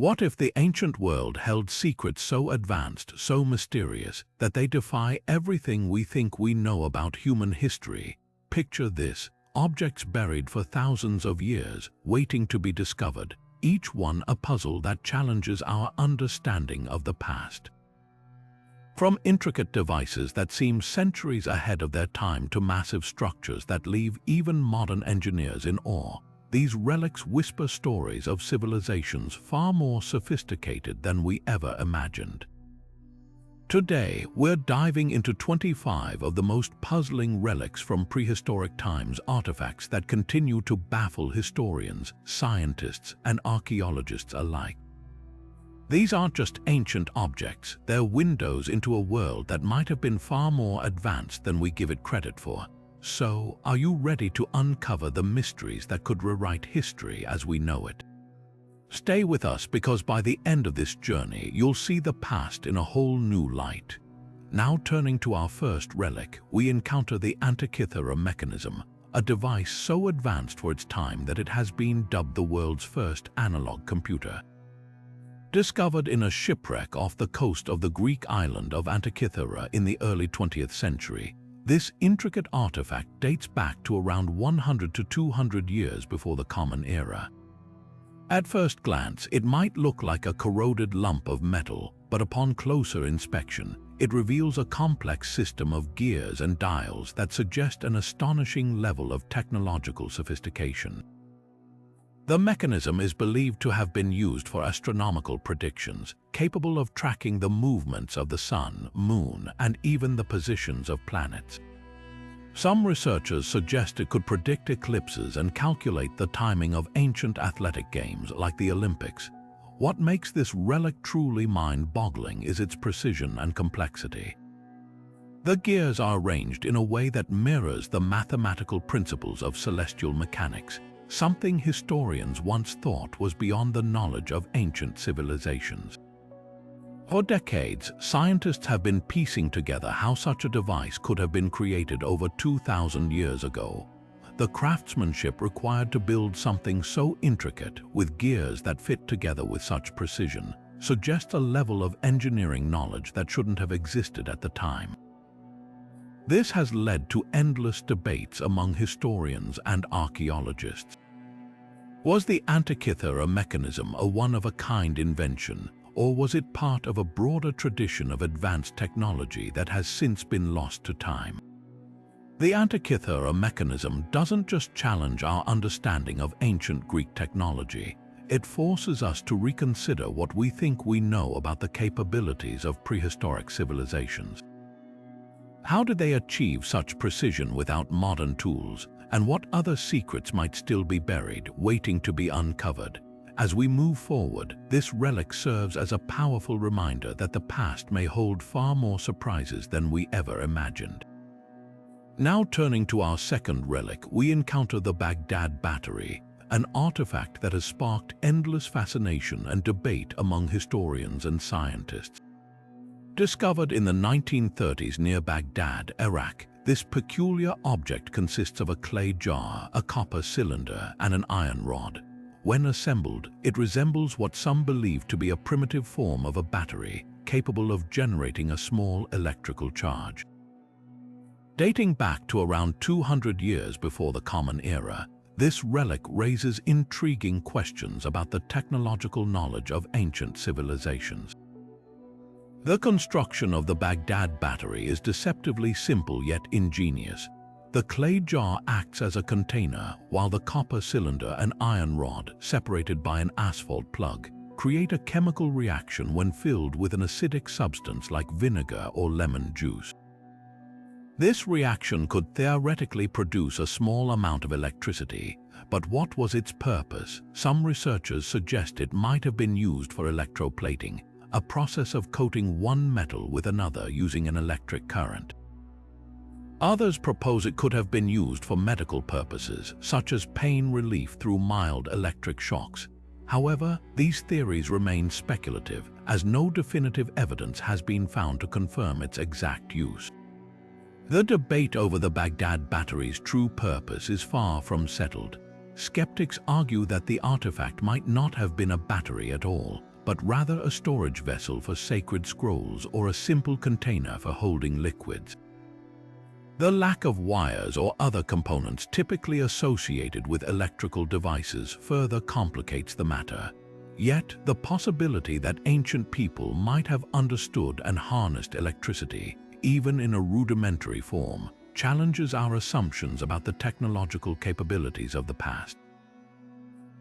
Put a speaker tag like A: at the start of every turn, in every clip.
A: What if the ancient world held secrets so advanced, so mysterious, that they defy everything we think we know about human history? Picture this: objects buried for thousands of years, waiting to be discovered, each one a puzzle that challenges our understanding of the past. From intricate devices that seem centuries ahead of their time to massive structures that leave even modern engineers in awe, these relics whisper stories of civilizations far more sophisticated than we ever imagined. Today, we're diving into 25 of the most puzzling relics from prehistoric times, artifacts that continue to baffle historians, scientists, and archaeologists alike. These aren't just ancient objects, they're windows into a world that might have been far more advanced than we give it credit for. So, are you ready to uncover the mysteries that could rewrite history as we know it? Stay with us, because by the end of this journey, you'll see the past in a whole new light. Now turning to our first relic, we encounter the Antikythera Mechanism, a device so advanced for its time that it has been dubbed the world's first analog computer. Discovered in a shipwreck off the coast of the Greek island of Antikythera in the early 20th century, this intricate artifact dates back to around 100 to 200 years before the Common Era. At first glance, it might look like a corroded lump of metal, but upon closer inspection, it reveals a complex system of gears and dials that suggest an astonishing level of technological sophistication. The mechanism is believed to have been used for astronomical predictions, capable of tracking the movements of the sun, moon, and even the positions of planets. Some researchers suggest it could predict eclipses and calculate the timing of ancient athletic games like the Olympics. What makes this relic truly mind-boggling is its precision and complexity. The gears are arranged in a way that mirrors the mathematical principles of celestial mechanics, something historians once thought was beyond the knowledge of ancient civilizations. For decades, scientists have been piecing together how such a device could have been created over 2,000 years ago. The craftsmanship required to build something so intricate, with gears that fit together with such precision, suggests a level of engineering knowledge that shouldn't have existed at the time. This has led to endless debates among historians and archaeologists. Was the Antikythera Mechanism a one-of-a-kind invention, or was it part of a broader tradition of advanced technology that has since been lost to time? The Antikythera Mechanism doesn't just challenge our understanding of ancient Greek technology, it forces us to reconsider what we think we know about the capabilities of prehistoric civilizations. How did they achieve such precision without modern tools, and what other secrets might still be buried, waiting to be uncovered? As we move forward, this relic serves as a powerful reminder that the past may hold far more surprises than we ever imagined. Now turning to our second relic, we encounter the Baghdad Battery, an artifact that has sparked endless fascination and debate among historians and scientists. Discovered in the 1930s near Baghdad, Iraq, this peculiar object consists of a clay jar, a copper cylinder, and an iron rod. When assembled, it resembles what some believe to be a primitive form of a battery, capable of generating a small electrical charge. Dating back to around 200 years before the Common Era, this relic raises intriguing questions about the technological knowledge of ancient civilizations. The construction of the Baghdad Battery is deceptively simple yet ingenious. The clay jar acts as a container, while the copper cylinder and iron rod, separated by an asphalt plug, create a chemical reaction when filled with an acidic substance like vinegar or lemon juice. This reaction could theoretically produce a small amount of electricity, but what was its purpose? Some researchers suggest it might have been used for electroplating, a process of coating one metal with another using an electric current. Others propose it could have been used for medical purposes, such as pain relief through mild electric shocks. However, these theories remain speculative, as no definitive evidence has been found to confirm its exact use. The debate over the Baghdad Battery's true purpose is far from settled. skeptics argue that the artifact might not have been a battery at all, but rather a storage vessel for sacred scrolls or a simple container for holding liquids. The lack of wires or other components typically associated with electrical devices further complicates the matter. Yet, the possibility that ancient people might have understood and harnessed electricity, even in a rudimentary form, challenges our assumptions about the technological capabilities of the past.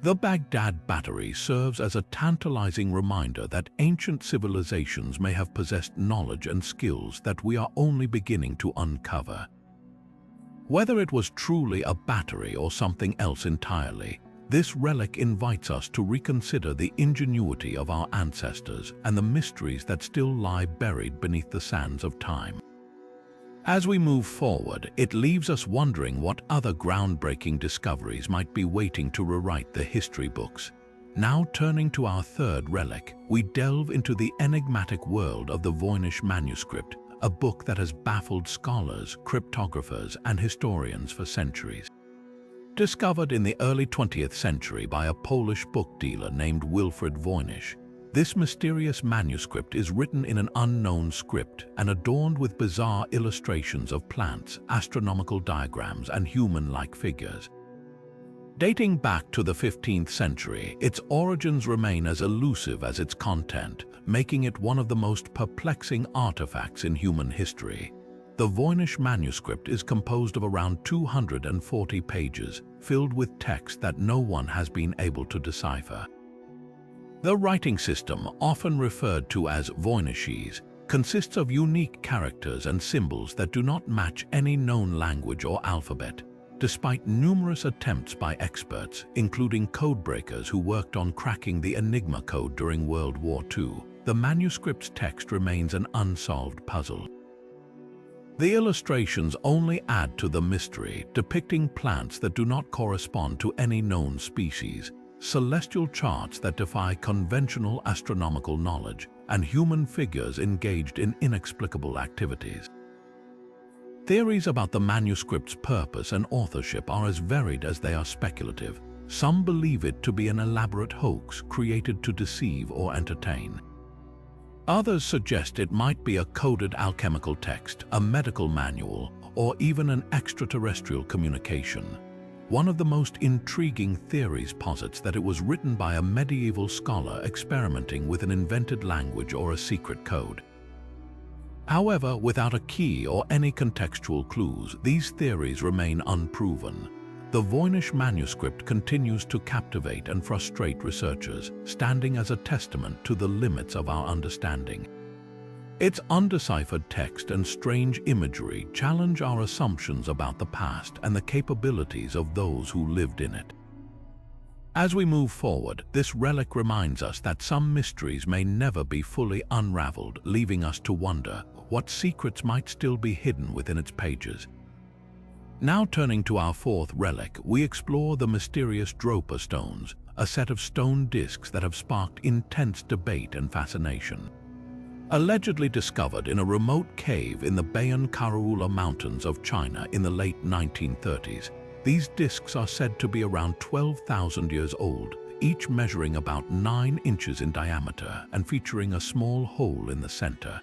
A: The Baghdad Battery serves as a tantalizing reminder that ancient civilizations may have possessed knowledge and skills that we are only beginning to uncover. Whether it was truly a battery or something else entirely, this relic invites us to reconsider the ingenuity of our ancestors and the mysteries that still lie buried beneath the sands of time. As we move forward, it leaves us wondering what other groundbreaking discoveries might be waiting to rewrite the history books. Now turning to our third relic, we delve into the enigmatic world of the Voynich Manuscript, a book that has baffled scholars, cryptographers, and historians for centuries. Discovered in the early 20th century by a Polish book dealer named Wilfred Voynich, this mysterious manuscript is written in an unknown script and adorned with bizarre illustrations of plants, astronomical diagrams, and human-like figures. Dating back to the 15th century, its origins remain as elusive as its content, making it one of the most perplexing artifacts in human history. The Voynich manuscript is composed of around 240 pages, filled with text that no one has been able to decipher. The writing system, often referred to as Voynichese, consists of unique characters and symbols that do not match any known language or alphabet. Despite numerous attempts by experts, including codebreakers who worked on cracking the Enigma code during World War II, the manuscript's text remains an unsolved puzzle. The illustrations only add to the mystery, depicting plants that do not correspond to any known species, celestial charts that defy conventional astronomical knowledge, and human figures engaged in inexplicable activities. Theories about the manuscript's purpose and authorship are as varied as they are speculative. Some believe it to be an elaborate hoax created to deceive or entertain. Others suggest it might be a coded alchemical text, a medical manual, or even an extraterrestrial communication. One of the most intriguing theories posits that it was written by a medieval scholar experimenting with an invented language or a secret code. However, without a key or any contextual clues, these theories remain unproven. The Voynich manuscript continues to captivate and frustrate researchers, standing as a testament to the limits of our understanding. Its undeciphered text and strange imagery challenge our assumptions about the past and the capabilities of those who lived in it. As we move forward, this relic reminds us that some mysteries may never be fully unraveled, leaving us to wonder what secrets might still be hidden within its pages. Now turning to our fourth relic, we explore the mysterious Dropa Stones, a set of stone discs that have sparked intense debate and fascination. Allegedly discovered in a remote cave in the Bayan Karaula Mountains of China in the late 1930s, these discs are said to be around 12,000 years old, each measuring about 9 inches in diameter and featuring a small hole in the center.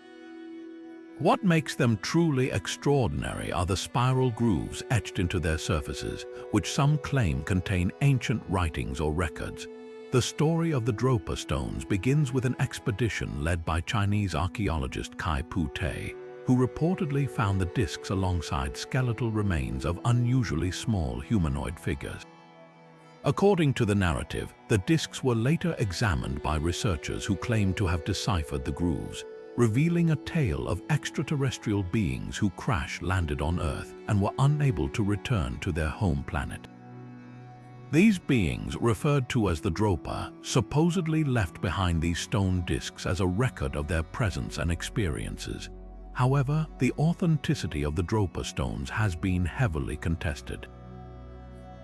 A: What makes them truly extraordinary are the spiral grooves etched into their surfaces, which some claim contain ancient writings or records. The story of the Dropa Stones begins with an expedition led by Chinese archaeologist Kai Pu-te, who reportedly found the discs alongside skeletal remains of unusually small humanoid figures. According to the narrative, the discs were later examined by researchers who claimed to have deciphered the grooves, revealing a tale of extraterrestrial beings who crash-landed on Earth and were unable to return to their home planet. These beings, referred to as the Dropa, supposedly left behind these stone discs as a record of their presence and experiences. However, the authenticity of the Dropa Stones has been heavily contested.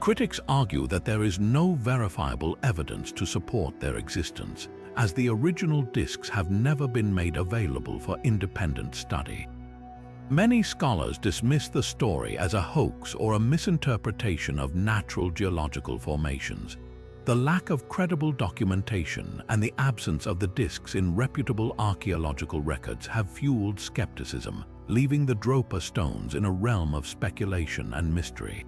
A: Critics argue that there is no verifiable evidence to support their existence, as the original discs have never been made available for independent study. Many scholars dismiss the story as a hoax or a misinterpretation of natural geological formations. The lack of credible documentation and the absence of the discs in reputable archaeological records have fueled skepticism, leaving the Dropa Stones in a realm of speculation and mystery.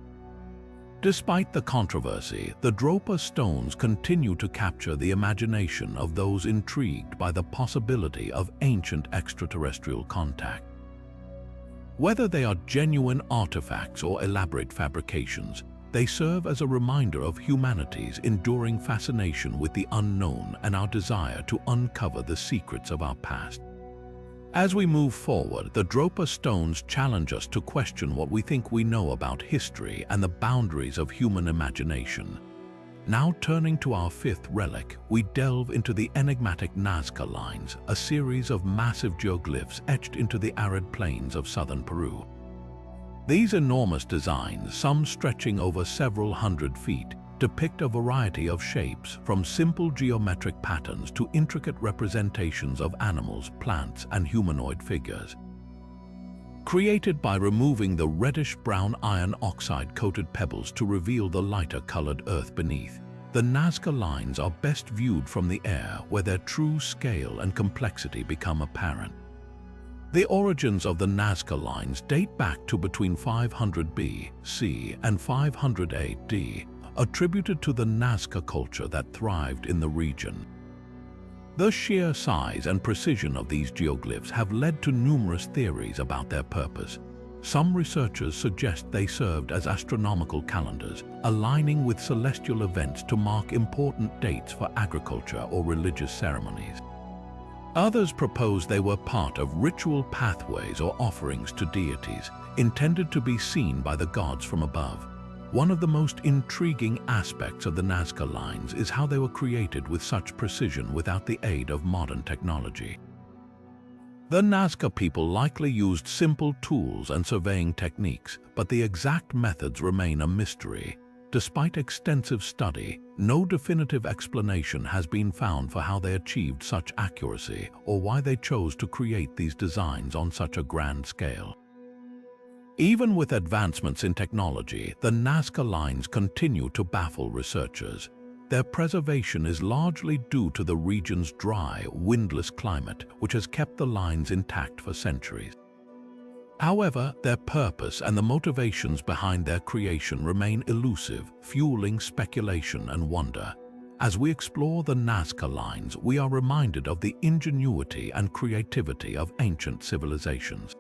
A: Despite the controversy, the Dropa Stones continue to capture the imagination of those intrigued by the possibility of ancient extraterrestrial contact. Whether they are genuine artifacts or elaborate fabrications, they serve as a reminder of humanity's enduring fascination with the unknown and our desire to uncover the secrets of our past. As we move forward, the Dropa Stones challenge us to question what we think we know about history and the boundaries of human imagination. Now turning to our fifth relic, we delve into the enigmatic Nazca lines, a series of massive geoglyphs etched into the arid plains of southern Peru. These enormous designs, some stretching over several hundred feet, depict a variety of shapes, from simple geometric patterns to intricate representations of animals, plants, and humanoid figures. Created by removing the reddish-brown iron oxide-coated pebbles to reveal the lighter-colored earth beneath, the Nazca lines are best viewed from the air, where their true scale and complexity become apparent. The origins of the Nazca lines date back to between 500 BC and 500 AD, attributed to the Nazca culture that thrived in the region. The sheer size and precision of these geoglyphs have led to numerous theories about their purpose. Some researchers suggest they served as astronomical calendars, aligning with celestial events to mark important dates for agriculture or religious ceremonies. Others propose they were part of ritual pathways or offerings to deities, intended to be seen by the gods from above. One of the most intriguing aspects of the Nazca lines is how they were created with such precision without the aid of modern technology. The Nazca people likely used simple tools and surveying techniques, but the exact methods remain a mystery. Despite extensive study, no definitive explanation has been found for how they achieved such accuracy or why they chose to create these designs on such a grand scale. Even with advancements in technology, the Nazca lines continue to baffle researchers. Their preservation is largely due to the region's dry, windless climate, which has kept the lines intact for centuries. However, their purpose and the motivations behind their creation remain elusive, fueling speculation and wonder. As we explore the Nazca lines, we are reminded of the ingenuity and creativity of ancient civilizations.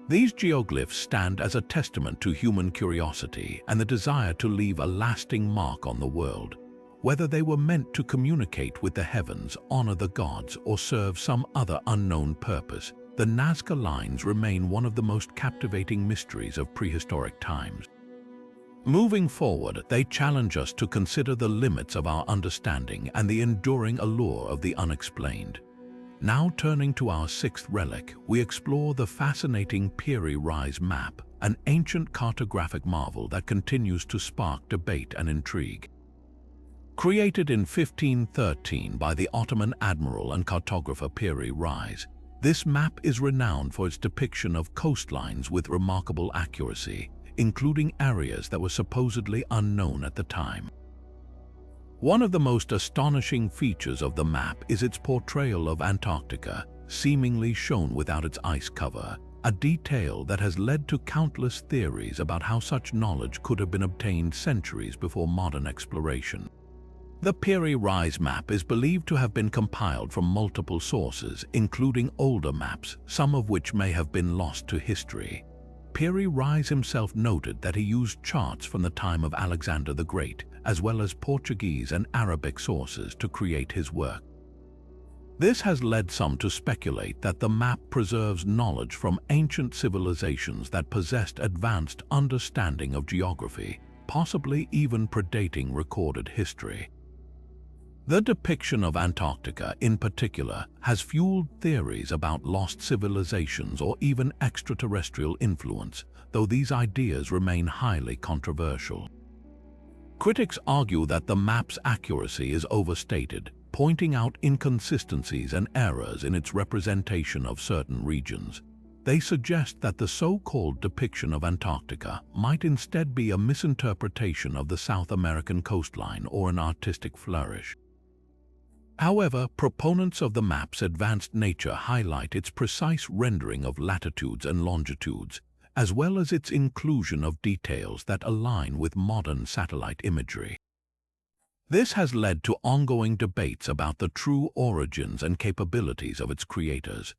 A: These geoglyphs stand as a testament to human curiosity and the desire to leave a lasting mark on the world. Whether they were meant to communicate with the heavens, honor the gods, or serve some other unknown purpose, the Nazca lines remain one of the most captivating mysteries of prehistoric times. Moving forward, they challenge us to consider the limits of our understanding and the enduring allure of the unexplained. Now turning to our sixth relic, we explore the fascinating Piri Reis map, an ancient cartographic marvel that continues to spark debate and intrigue. Created in 1513 by the Ottoman admiral and cartographer Piri Reis, this map is renowned for its depiction of coastlines with remarkable accuracy, including areas that were supposedly unknown at the time. One of the most astonishing features of the map is its portrayal of Antarctica, seemingly shown without its ice cover, a detail that has led to countless theories about how such knowledge could have been obtained centuries before modern exploration. The Piri Reis map is believed to have been compiled from multiple sources, including older maps, some of which may have been lost to history. Piri Reis himself noted that he used charts from the time of Alexander the Great, as well as Portuguese and Arabic sources to create his work. This has led some to speculate that the map preserves knowledge from ancient civilizations that possessed advanced understanding of geography, possibly even predating recorded history. The depiction of Antarctica, in particular, has fueled theories about lost civilizations or even extraterrestrial influence, though these ideas remain highly controversial. Critics argue that the map's accuracy is overstated, pointing out inconsistencies and errors in its representation of certain regions. They suggest that the so-called depiction of Antarctica might instead be a misinterpretation of the South American coastline or an artistic flourish. However, proponents of the map's advanced nature highlight its precise rendering of latitudes and longitudes, as well as its inclusion of details that align with modern satellite imagery. This has led to ongoing debates about the true origins and capabilities of its creators.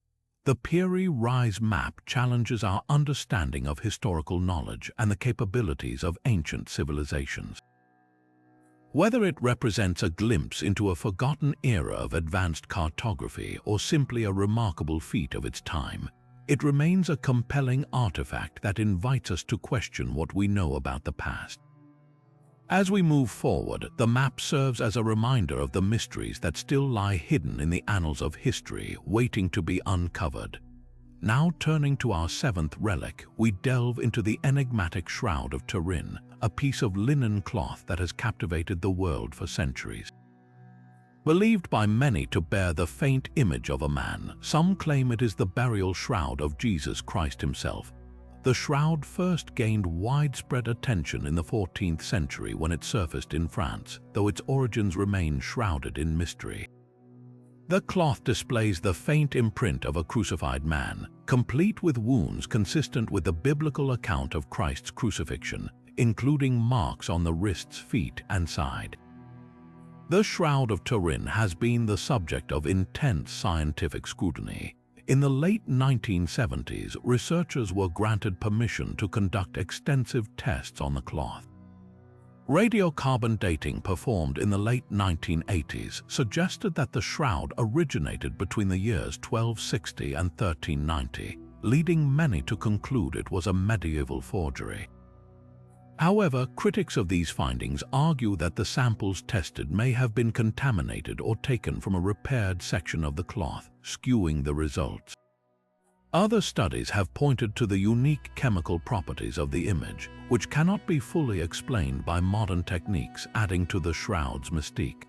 A: The Piri Reis map challenges our understanding of historical knowledge and the capabilities of ancient civilizations. Whether it represents a glimpse into a forgotten era of advanced cartography or simply a remarkable feat of its time, it remains a compelling artifact that invites us to question what we know about the past. As we move forward, the map serves as a reminder of the mysteries that still lie hidden in the annals of history, waiting to be uncovered. Now turning to our seventh relic, we delve into the enigmatic Shroud of Turin, a piece of linen cloth that has captivated the world for centuries. Believed by many to bear the faint image of a man, some claim it is the burial shroud of Jesus Christ himself. The shroud first gained widespread attention in the 14th century when it surfaced in France, though its origins remain shrouded in mystery. The cloth displays the faint imprint of a crucified man, complete with wounds consistent with the biblical account of Christ's crucifixion, including marks on the wrists, feet, and side. The Shroud of Turin has been the subject of intense scientific scrutiny. In the late 1970s, researchers were granted permission to conduct extensive tests on the cloth. Radiocarbon dating performed in the late 1980s suggested that the shroud originated between the years 1260 and 1390, leading many to conclude it was a medieval forgery. However, critics of these findings argue that the samples tested may have been contaminated or taken from a repaired section of the cloth, skewing the results. Other studies have pointed to the unique chemical properties of the image, which cannot be fully explained by modern techniques, adding to the shroud's mystique.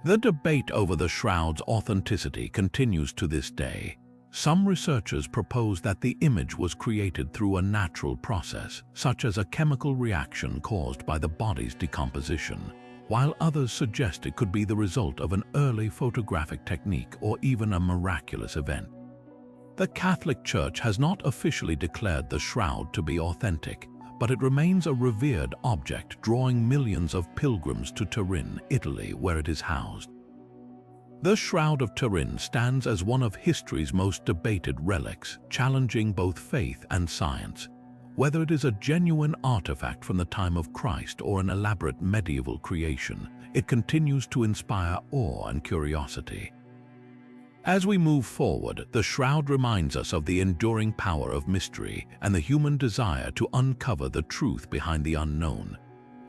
A: The debate over the shroud's authenticity continues to this day. Some researchers propose that the image was created through a natural process, such as a chemical reaction caused by the body's decomposition, while others suggest it could be the result of an early photographic technique or even a miraculous event. The Catholic Church has not officially declared the shroud to be authentic, but it remains a revered object, drawing millions of pilgrims to Turin, Italy, where it is housed. The Shroud of Turin stands as one of history's most debated relics, challenging both faith and science. Whether it is a genuine artifact from the time of Christ or an elaborate medieval creation, it continues to inspire awe and curiosity. As we move forward, the shroud reminds us of the enduring power of mystery and the human desire to uncover the truth behind the unknown.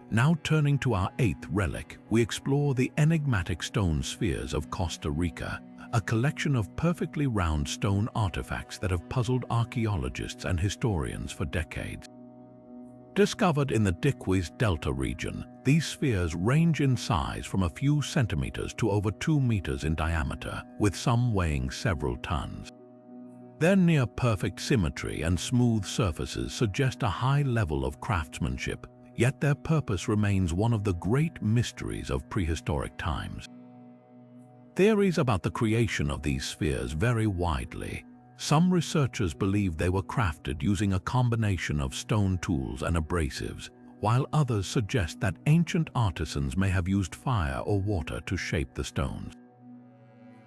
A: Now turning to our eighth relic, we explore the enigmatic stone spheres of Costa Rica, a collection of perfectly round stone artifacts that have puzzled archaeologists and historians for decades. Discovered in the Diquis Delta region, these spheres range in size from a few centimeters to over 2 meters in diameter, with some weighing several tons. Their near-perfect symmetry and smooth surfaces suggest a high level of craftsmanship, yet their purpose remains one of the great mysteries of prehistoric times. Theories about the creation of these spheres vary widely. Some researchers believe they were crafted using a combination of stone tools and abrasives, while others suggest that ancient artisans may have used fire or water to shape the stones.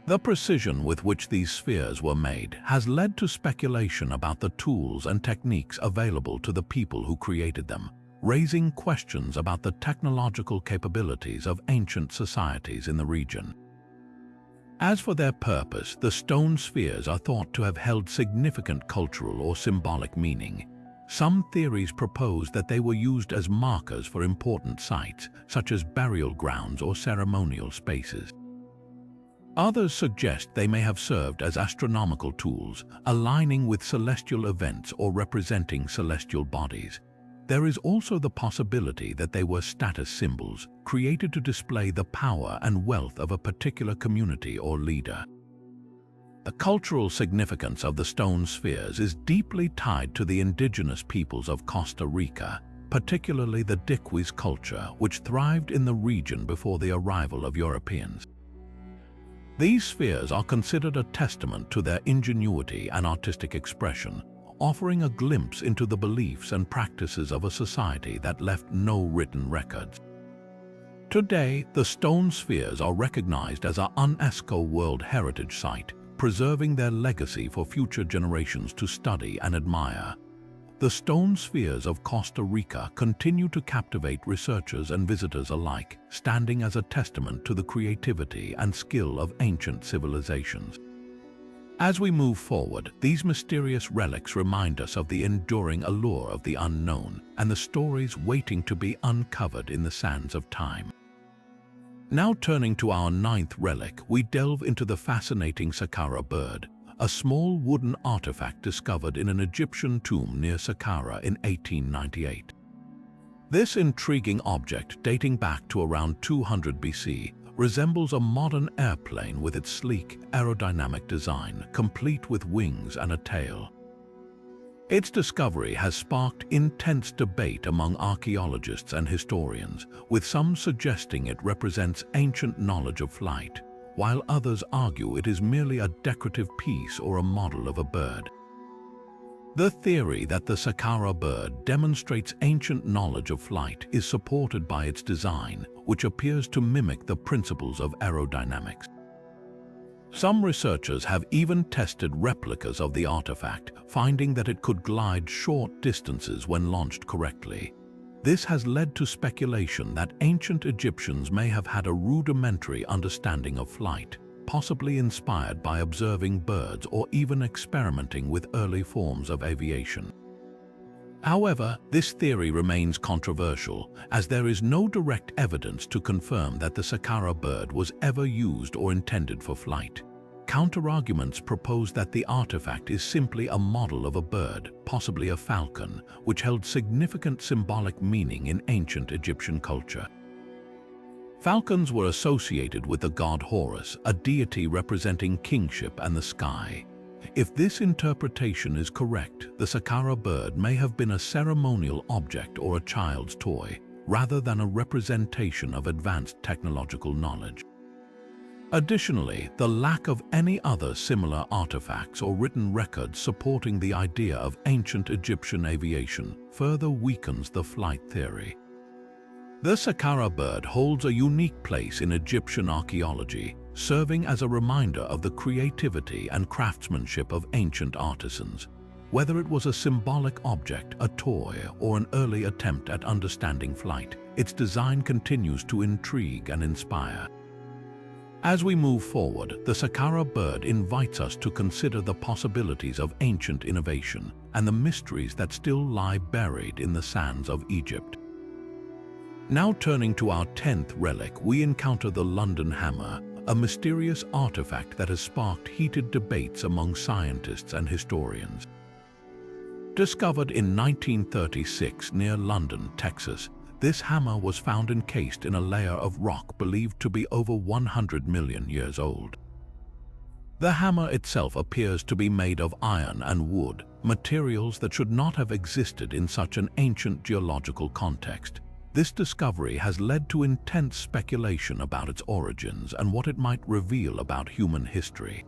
A: The precision with which these spheres were made has led to speculation about the tools and techniques available to the people who created them, raising questions about the technological capabilities of ancient societies in the region. As for their purpose, the stone spheres are thought to have held significant cultural or symbolic meaning. Some theories propose that they were used as markers for important sites, such as burial grounds or ceremonial spaces. Others suggest they may have served as astronomical tools, aligning with celestial events or representing celestial bodies. There is also the possibility that they were status symbols, created to display the power and wealth of a particular community or leader. The cultural significance of the stone spheres is deeply tied to the indigenous peoples of Costa Rica, particularly the Diquis culture, which thrived in the region before the arrival of Europeans. These spheres are considered a testament to their ingenuity and artistic expression, offering a glimpse into the beliefs and practices of a society that left no written records. Today, the stone spheres are recognized as an UNESCO World Heritage Site, preserving their legacy for future generations to study and admire. The stone spheres of Costa Rica continue to captivate researchers and visitors alike, standing as a testament to the creativity and skill of ancient civilizations. As we move forward, these mysterious relics remind us of the enduring allure of the unknown and the stories waiting to be uncovered in the sands of time. Now turning to our 9th relic, we delve into the fascinating Saqqara bird, a small wooden artifact discovered in an Egyptian tomb near Saqqara in 1898. This intriguing object, dating back to around 200 BC, resembles a modern airplane with its sleek, aerodynamic design, complete with wings and a tail. Its discovery has sparked intense debate among archaeologists and historians, with some suggesting it represents ancient knowledge of flight, while others argue it is merely a decorative piece or a model of a bird. The theory that the Saqqara bird demonstrates ancient knowledge of flight is supported by its design, which appears to mimic the principles of aerodynamics. Some researchers have even tested replicas of the artifact, finding that it could glide short distances when launched correctly. This has led to speculation that ancient Egyptians may have had a rudimentary understanding of flight, possibly inspired by observing birds or even experimenting with early forms of aviation. However, this theory remains controversial, as there is no direct evidence to confirm that the Saqqara bird was ever used or intended for flight. Counterarguments propose that the artifact is simply a model of a bird, possibly a falcon, which held significant symbolic meaning in ancient Egyptian culture. Falcons were associated with the god Horus, a deity representing kingship and the sky. If this interpretation is correct, the Saqqara bird may have been a ceremonial object or a child's toy, rather than a representation of advanced technological knowledge. Additionally, the lack of any other similar artifacts or written records supporting the idea of ancient Egyptian aviation further weakens the flight theory. The Saqqara bird holds a unique place in Egyptian archaeology, serving as a reminder of the creativity and craftsmanship of ancient artisans. Whether it was a symbolic object, a toy, or an early attempt at understanding flight, its design continues to intrigue and inspire. As we move forward, the Saqqara bird invites us to consider the possibilities of ancient innovation and the mysteries that still lie buried in the sands of Egypt. Now turning to our 10th relic, we encounter the London hammer, a mysterious artifact that has sparked heated debates among scientists and historians. Discovered in 1936 near London, Texas, this hammer was found encased in a layer of rock believed to be over 100 million years old. The hammer itself appears to be made of iron and wood, materials that should not have existed in such an ancient geological context. This discovery has led to intense speculation about its origins and what it might reveal about human history.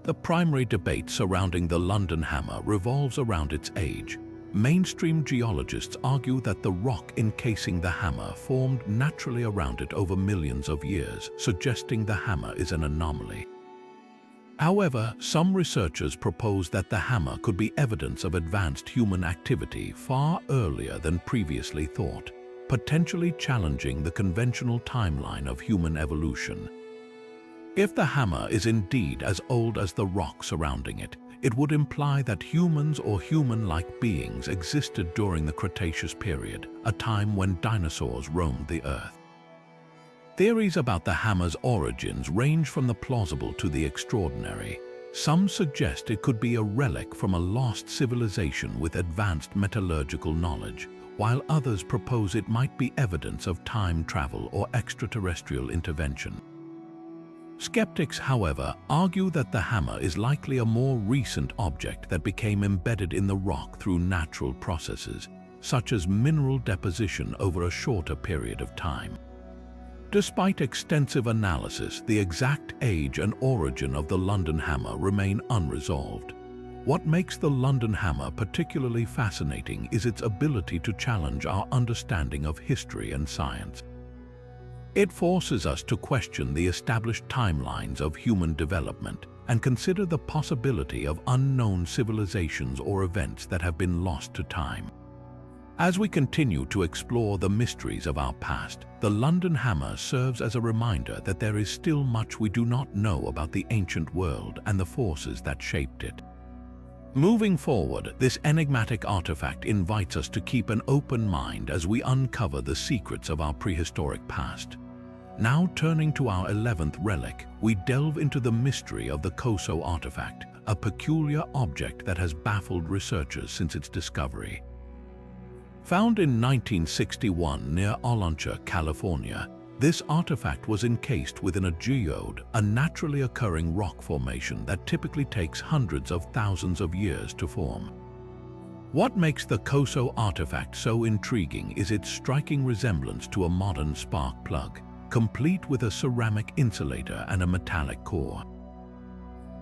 A: The primary debate surrounding the London hammer revolves around its age. Mainstream geologists argue that the rock encasing the hammer formed naturally around it over millions of years, suggesting the hammer is an anomaly. However, some researchers propose that the hammer could be evidence of advanced human activity far earlier than previously thought, potentially challenging the conventional timeline of human evolution. If the hammer is indeed as old as the rock surrounding it, it would imply that humans or human-like beings existed during the Cretaceous period, a time when dinosaurs roamed the Earth. Theories about the hammer's origins range from the plausible to the extraordinary. Some suggest it could be a relic from a lost civilization with advanced metallurgical knowledge, while others propose it might be evidence of time travel or extraterrestrial intervention. Skeptics, however, argue that the hammer is likely a more recent object that became embedded in the rock through natural processes, such as mineral deposition over a shorter period of time. Despite extensive analysis, the exact age and origin of the London hammer remain unresolved. What makes the London hammer particularly fascinating is its ability to challenge our understanding of history and science. It forces us to question the established timelines of human development and consider the possibility of unknown civilizations or events that have been lost to time. As we continue to explore the mysteries of our past, the London hammer serves as a reminder that there is still much we do not know about the ancient world and the forces that shaped it. Moving forward, this enigmatic artifact invites us to keep an open mind as we uncover the secrets of our prehistoric past. Now turning to our 11th relic, we delve into the mystery of the Koso artifact, a peculiar object that has baffled researchers since its discovery. Found in 1961 near Olancha, California, this artifact was encased within a geode, a naturally occurring rock formation that typically takes hundreds of thousands of years to form. What makes the Koso artifact so intriguing is its striking resemblance to a modern spark plug, complete with a ceramic insulator and a metallic core.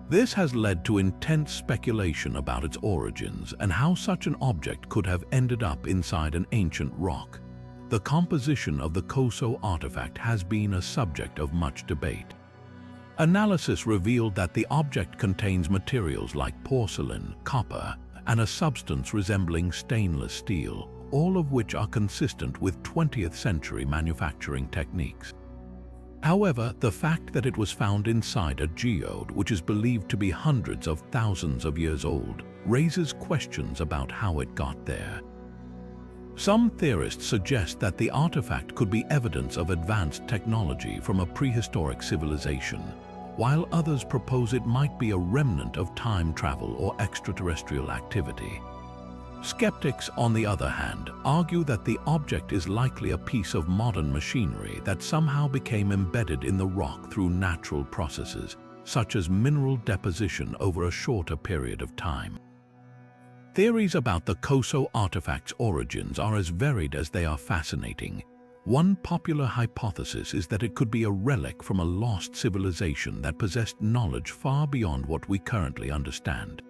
A: This has led to intense speculation about its origins and how such an object could have ended up inside an ancient rock. The composition of the Koso artifact has been a subject of much debate. Analysis revealed that the object contains materials like porcelain, copper, and a substance resembling stainless steel, all of which are consistent with 20th century manufacturing techniques. However, the fact that it was found inside a geode, which is believed to be hundreds of thousands of years old, raises questions about how it got there. Some theorists suggest that the artifact could be evidence of advanced technology from a prehistoric civilization, while others propose it might be a remnant of time travel or extraterrestrial activity. Skeptics, on the other hand, argue that the object is likely a piece of modern machinery that somehow became embedded in the rock through natural processes, such as mineral deposition over a shorter period of time. Theories about the Koso artifact's origins are as varied as they are fascinating. One popular hypothesis is that it could be a relic from a lost civilization that possessed knowledge far beyond what we currently understand.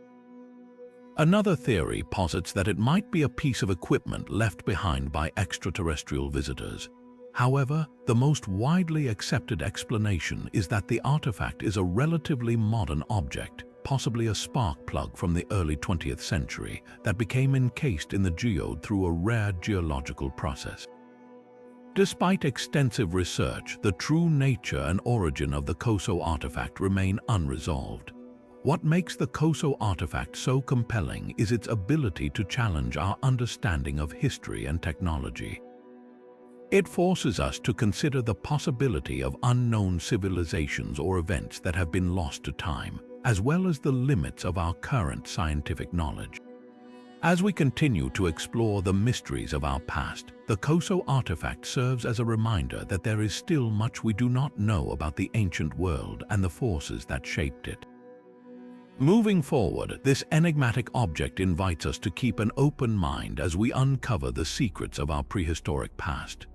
A: Another theory posits that it might be a piece of equipment left behind by extraterrestrial visitors. However, the most widely accepted explanation is that the artifact is a relatively modern object, possibly a spark plug from the early 20th century, that became encased in the geode through a rare geological process. Despite extensive research, the true nature and origin of the Koso artifact remain unresolved. What makes the Koso artifact so compelling is its ability to challenge our understanding of history and technology. It forces us to consider the possibility of unknown civilizations or events that have been lost to time, as well as the limits of our current scientific knowledge. As we continue to explore the mysteries of our past, the Koso artifact serves as a reminder that there is still much we do not know about the ancient world and the forces that shaped it. Moving forward, this enigmatic object invites us to keep an open mind as we uncover the secrets of our prehistoric past.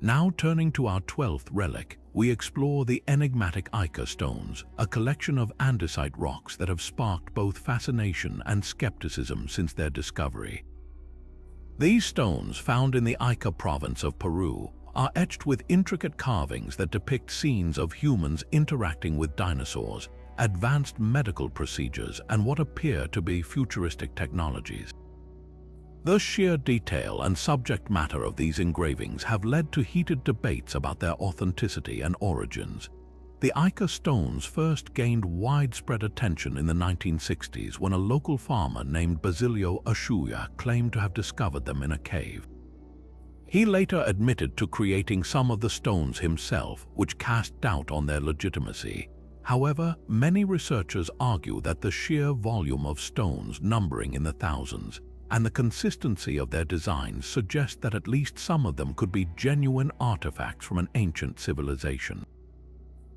A: Now turning to our 12th relic, we explore the enigmatic Ica stones, a collection of andesite rocks that have sparked both fascination and skepticism since their discovery. These stones, found in the Ica province of Peru, are etched with intricate carvings that depict scenes of humans interacting with dinosaurs, advanced medical procedures, and what appear to be futuristic technologies. The sheer detail and subject matter of these engravings have led to heated debates about their authenticity and origins. The Ica stones first gained widespread attention in the 1960s when a local farmer named Basilio Ushuaia claimed to have discovered them in a cave. He later admitted to creating some of the stones himself, which cast doubt on their legitimacy. However, many researchers argue that the sheer volume of stones numbering in the thousands and the consistency of their designs suggest that at least some of them could be genuine artifacts from an ancient civilization.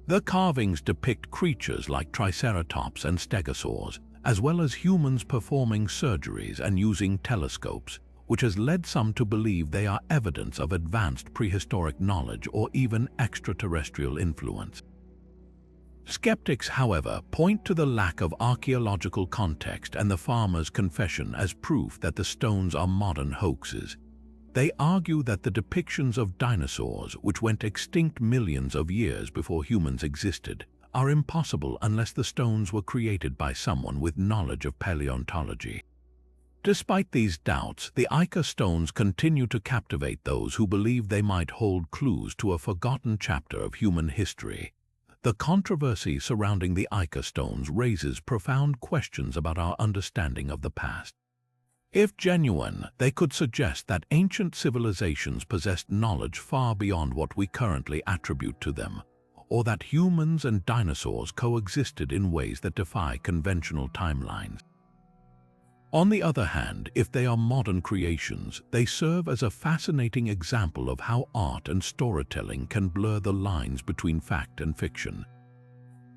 A: The carvings depict creatures like triceratops and stegosaurs, as well as humans performing surgeries and using telescopes, which has led some to believe they are evidence of advanced prehistoric knowledge or even extraterrestrial influence. Skeptics, however, point to the lack of archaeological context and the farmer's confession as proof that the stones are modern hoaxes. They argue that the depictions of dinosaurs, which went extinct millions of years before humans existed, are impossible unless the stones were created by someone with knowledge of paleontology. Despite these doubts, the Ica stones continue to captivate those who believe they might hold clues to a forgotten chapter of human history. The controversy surrounding the Ica stones raises profound questions about our understanding of the past. If genuine, they could suggest that ancient civilizations possessed knowledge far beyond what we currently attribute to them, or that humans and dinosaurs coexisted in ways that defy conventional timelines. On the other hand, if they are modern creations, they serve as a fascinating example of how art and storytelling can blur the lines between fact and fiction.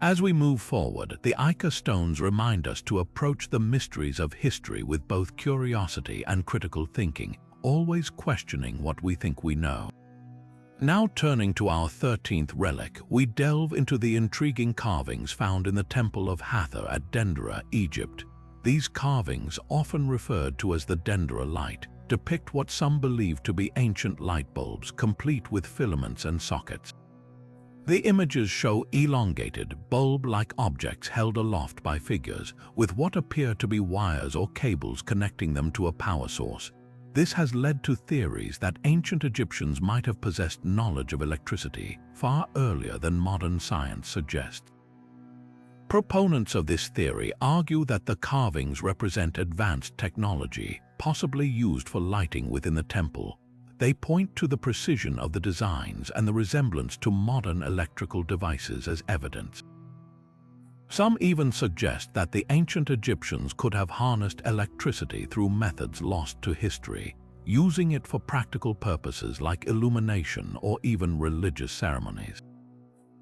A: As we move forward, the Ica stones remind us to approach the mysteries of history with both curiosity and critical thinking, always questioning what we think we know. Now turning to our 13th relic, we delve into the intriguing carvings found in the Temple of Hathor at Dendera, Egypt. These carvings, often referred to as the Dendera light, depict what some believe to be ancient light bulbs, complete with filaments and sockets. The images show elongated, bulb-like objects held aloft by figures, with what appear to be wires or cables connecting them to a power source. This has led to theories that ancient Egyptians might have possessed knowledge of electricity far earlier than modern science suggests. Proponents of this theory argue that the carvings represent advanced technology, possibly used for lighting within the temple. They point to the precision of the designs and the resemblance to modern electrical devices as evidence. Some even suggest that the ancient Egyptians could have harnessed electricity through methods lost to history, using it for practical purposes like illumination or even religious ceremonies.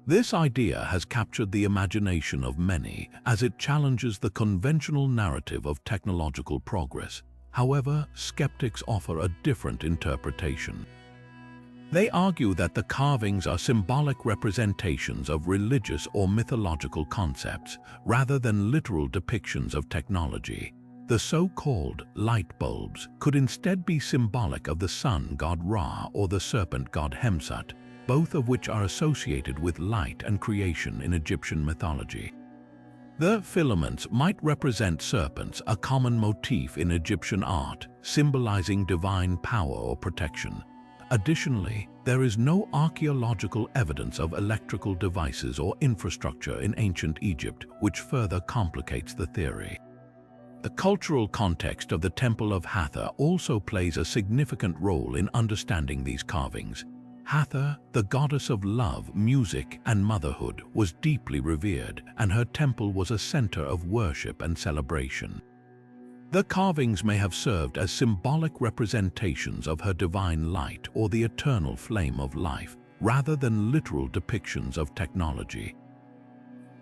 A: This idea has captured the imagination of many as it challenges the conventional narrative of technological progress. However, skeptics offer a different interpretation. They argue that the carvings are symbolic representations of religious or mythological concepts, rather than literal depictions of technology. The so-called light bulbs could instead be symbolic of the sun god Ra or the serpent god Hemsut, both of which are associated with light and creation in Egyptian mythology. The filaments might represent serpents, a common motif in Egyptian art, symbolizing divine power or protection. Additionally, there is no archaeological evidence of electrical devices or infrastructure in ancient Egypt, which further complicates the theory. The cultural context of the Temple of Hathor also plays a significant role in understanding these carvings. Hathor, the goddess of love, music, and motherhood, was deeply revered, and her temple was a center of worship and celebration. The carvings may have served as symbolic representations of her divine light or the eternal flame of life, rather than literal depictions of technology.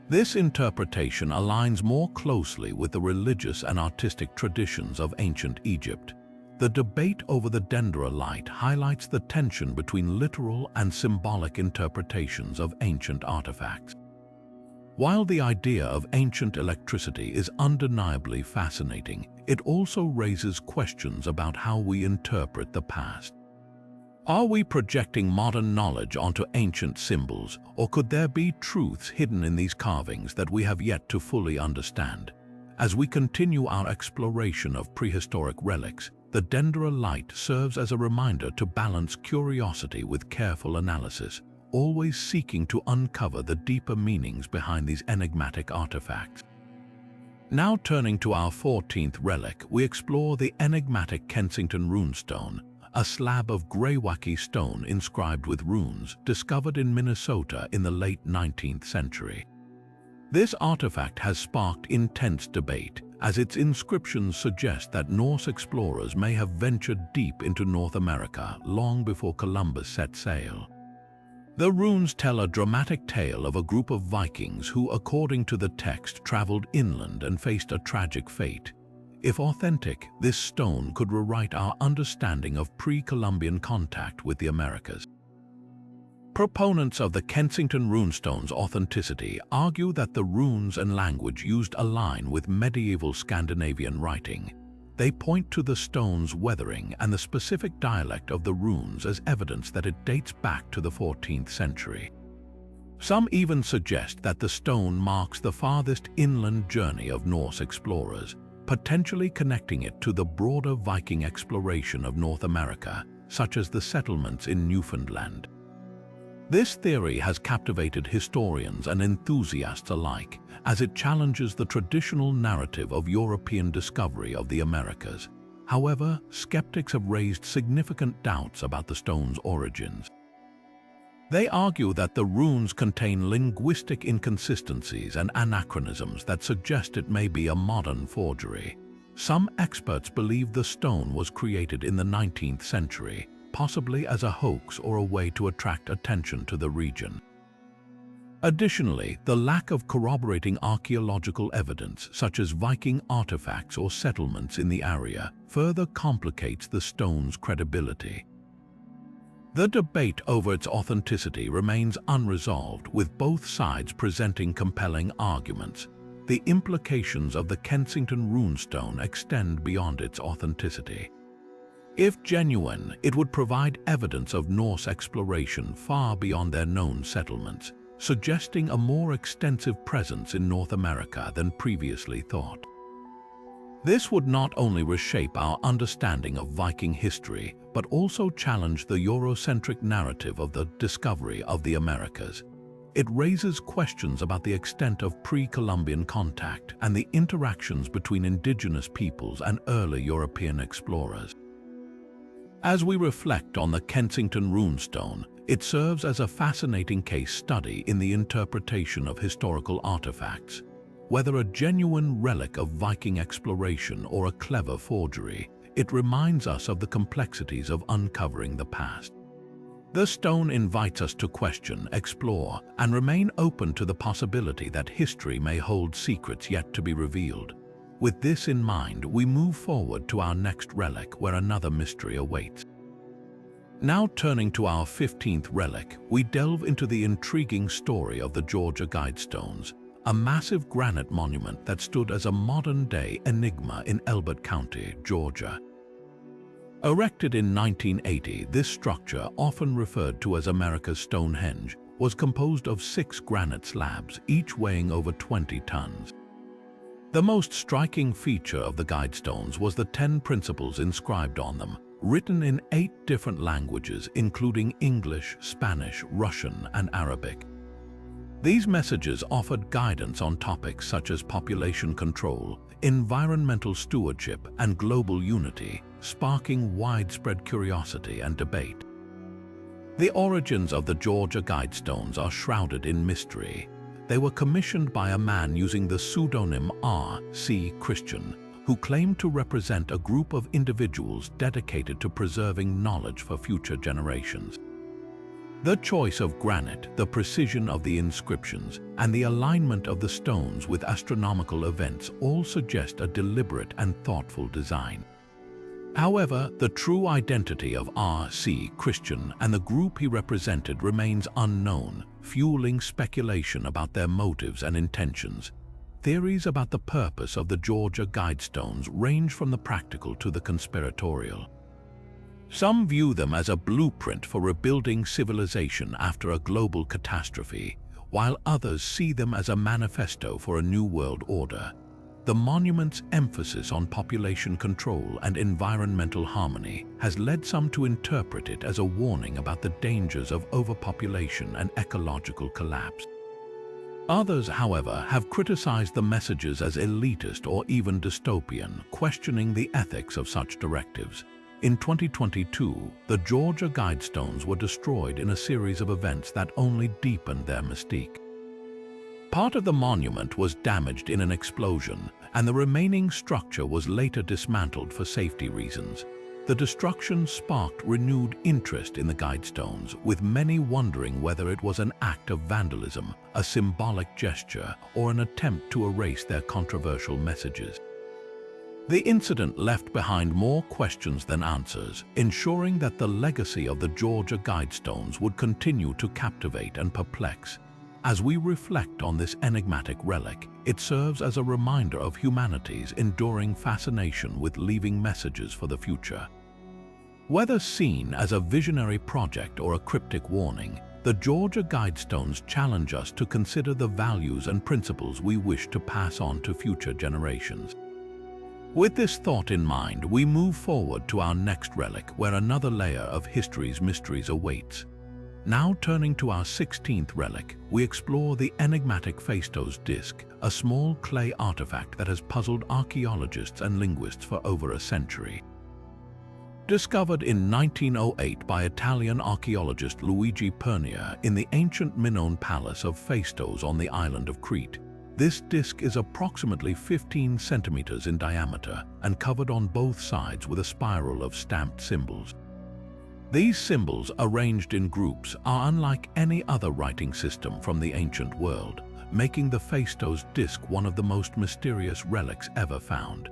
A: This interpretation aligns more closely with the religious and artistic traditions of ancient Egypt. The debate over the Dendera light highlights the tension between literal and symbolic interpretations of ancient artifacts. While the idea of ancient electricity is undeniably fascinating, it also raises questions about how we interpret the past. Are we projecting modern knowledge onto ancient symbols, or could there be truths hidden in these carvings that we have yet to fully understand? As we continue our exploration of prehistoric relics, the Dendera light serves as a reminder to balance curiosity with careful analysis, always seeking to uncover the deeper meanings behind these enigmatic artifacts. Now turning to our 14th relic, we explore the enigmatic Kensington runestone, a slab of greywacke stone inscribed with runes discovered in Minnesota in the late 19th century. This artifact has sparked intense debate, as its inscriptions suggest that Norse explorers may have ventured deep into North America long before Columbus set sail. The runes tell a dramatic tale of a group of Vikings who, according to the text, traveled inland and faced a tragic fate. If authentic, this stone could rewrite our understanding of pre-Columbian contact with the Americas. Proponents of the Kensington runestone's authenticity argue that the runes and language used align with medieval Scandinavian writing. They point to the stone's weathering and the specific dialect of the runes as evidence that it dates back to the 14th century. Some even suggest that the stone marks the farthest inland journey of Norse explorers, potentially connecting it to the broader Viking exploration of North America, such as the settlements in Newfoundland. This theory has captivated historians and enthusiasts alike, as it challenges the traditional narrative of European discovery of the Americas. However, skeptics have raised significant doubts about the stone's origins. They argue that the runes contain linguistic inconsistencies and anachronisms that suggest it may be a modern forgery. Some experts believe the stone was created in the 19th century, possibly as a hoax or a way to attract attention to the region. Additionally, the lack of corroborating archaeological evidence, such as Viking artifacts or settlements in the area, further complicates the stone's credibility. The debate over its authenticity remains unresolved, with both sides presenting compelling arguments. The implications of the Kensington runestone extend beyond its authenticity. If genuine, it would provide evidence of Norse exploration far beyond their known settlements, suggesting a more extensive presence in North America than previously thought. This would not only reshape our understanding of Viking history, but also challenge the Eurocentric narrative of the discovery of the Americas. It raises questions about the extent of pre-Columbian contact and the interactions between indigenous peoples and early European explorers. As we reflect on the Kensington runestone, it serves as a fascinating case study in the interpretation of historical artifacts. Whether a genuine relic of Viking exploration or a clever forgery, it reminds us of the complexities of uncovering the past. The stone invites us to question, explore, and remain open to the possibility that history may hold secrets yet to be revealed. With this in mind, we move forward to our next relic, where another mystery awaits. Now turning to our 15th relic, we delve into the intriguing story of the Georgia Guidestones, a massive granite monument that stood as a modern-day enigma in Elbert County, Georgia. Erected in 1980, this structure, often referred to as America's Stonehenge, was composed of 6 granite slabs, each weighing over 20 tons. The most striking feature of the Guidestones was the 10 principles inscribed on them, written in 8 different languages, including English, Spanish, Russian, and Arabic. These messages offered guidance on topics such as population control, environmental stewardship, and global unity, sparking widespread curiosity and debate. The origins of the Georgia Guidestones are shrouded in mystery. They were commissioned by a man using the pseudonym R.C. Christian, who claimed to represent a group of individuals dedicated to preserving knowledge for future generations. The choice of granite, the precision of the inscriptions, and the alignment of the stones with astronomical events all suggest a deliberate and thoughtful design. However, the true identity of R.C. Christian and the group he represented remains unknown, fueling speculation about their motives and intentions. Theories about the purpose of the Georgia Guidestones range from the practical to the conspiratorial. Some view them as a blueprint for rebuilding civilization after a global catastrophe, while others see them as a manifesto for a new world order. The monument's emphasis on population control and environmental harmony has led some to interpret it as a warning about the dangers of overpopulation and ecological collapse. Others, however, have criticized the messages as elitist or even dystopian, questioning the ethics of such directives. In 2022, the Georgia Guidestones were destroyed in a series of events that only deepened their mystique. Part of the monument was damaged in an explosion, and the remaining structure was later dismantled for safety reasons. The destruction sparked renewed interest in the guidestones, with many wondering whether it was an act of vandalism, a symbolic gesture, or an attempt to erase their controversial messages. The incident left behind more questions than answers, ensuring that the legacy of the Georgia Guidestones would continue to captivate and perplex. As we reflect on this enigmatic relic, it serves as a reminder of humanity's enduring fascination with leaving messages for the future. Whether seen as a visionary project or a cryptic warning, the Georgia Guidestones challenge us to consider the values and principles we wish to pass on to future generations. With this thought in mind, we move forward to our next relic, where another layer of history's mysteries awaits. Now turning to our 16th relic, we explore the enigmatic Phaistos disc, a small clay artifact that has puzzled archaeologists and linguists for over a century. Discovered in 1908 by Italian archaeologist Luigi Pernia in the ancient Minoan palace of Phaistos on the island of Crete, this disc is approximately 15 centimeters in diameter and covered on both sides with a spiral of stamped symbols. These symbols, arranged in groups, are unlike any other writing system from the ancient world, making the Phaistos disc one of the most mysterious relics ever found.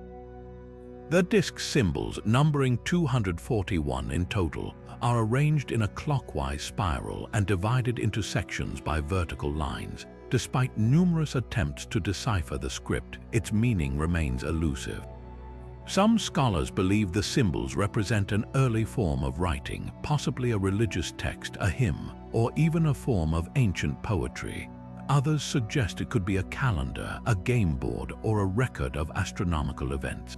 A: The disc's symbols, numbering 241 in total, are arranged in a clockwise spiral and divided into sections by vertical lines. Despite numerous attempts to decipher the script, its meaning remains elusive. Some scholars believe the symbols represent an early form of writing, possibly a religious text, a hymn, or even a form of ancient poetry. Others suggest it could be a calendar, a game board, or a record of astronomical events.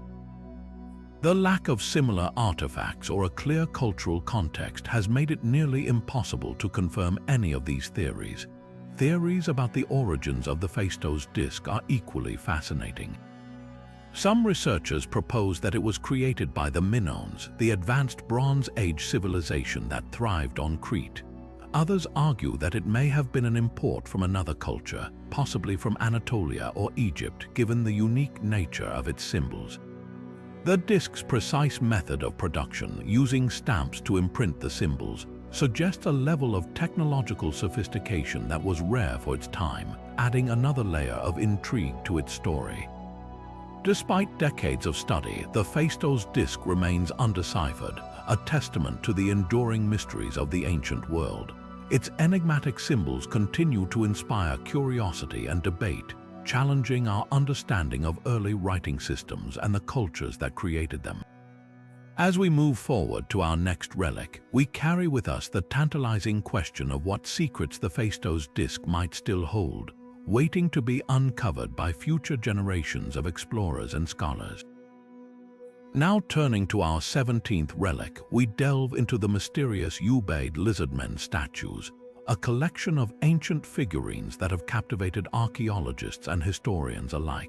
A: The lack of similar artifacts or a clear cultural context has made it nearly impossible to confirm any of these theories. Theories about the origins of the Phaistos disc are equally fascinating. Some researchers propose that it was created by the Minoans, the advanced Bronze Age civilization that thrived on Crete. Others argue that it may have been an import from another culture, possibly from Anatolia or Egypt, given the unique nature of its symbols. The disc's precise method of production, using stamps to imprint the symbols, suggests a level of technological sophistication that was rare for its time, adding another layer of intrigue to its story. Despite decades of study, the Phaistos disc remains undeciphered, a testament to the enduring mysteries of the ancient world. Its enigmatic symbols continue to inspire curiosity and debate, challenging our understanding of early writing systems and the cultures that created them. As we move forward to our next relic, we carry with us the tantalizing question of what secrets the Phaistos disc might still hold, waiting to be uncovered by future generations of explorers and scholars. Now turning to our 17th relic, we delve into the mysterious Ubaid lizardmen statues, a collection of ancient figurines that have captivated archaeologists and historians alike.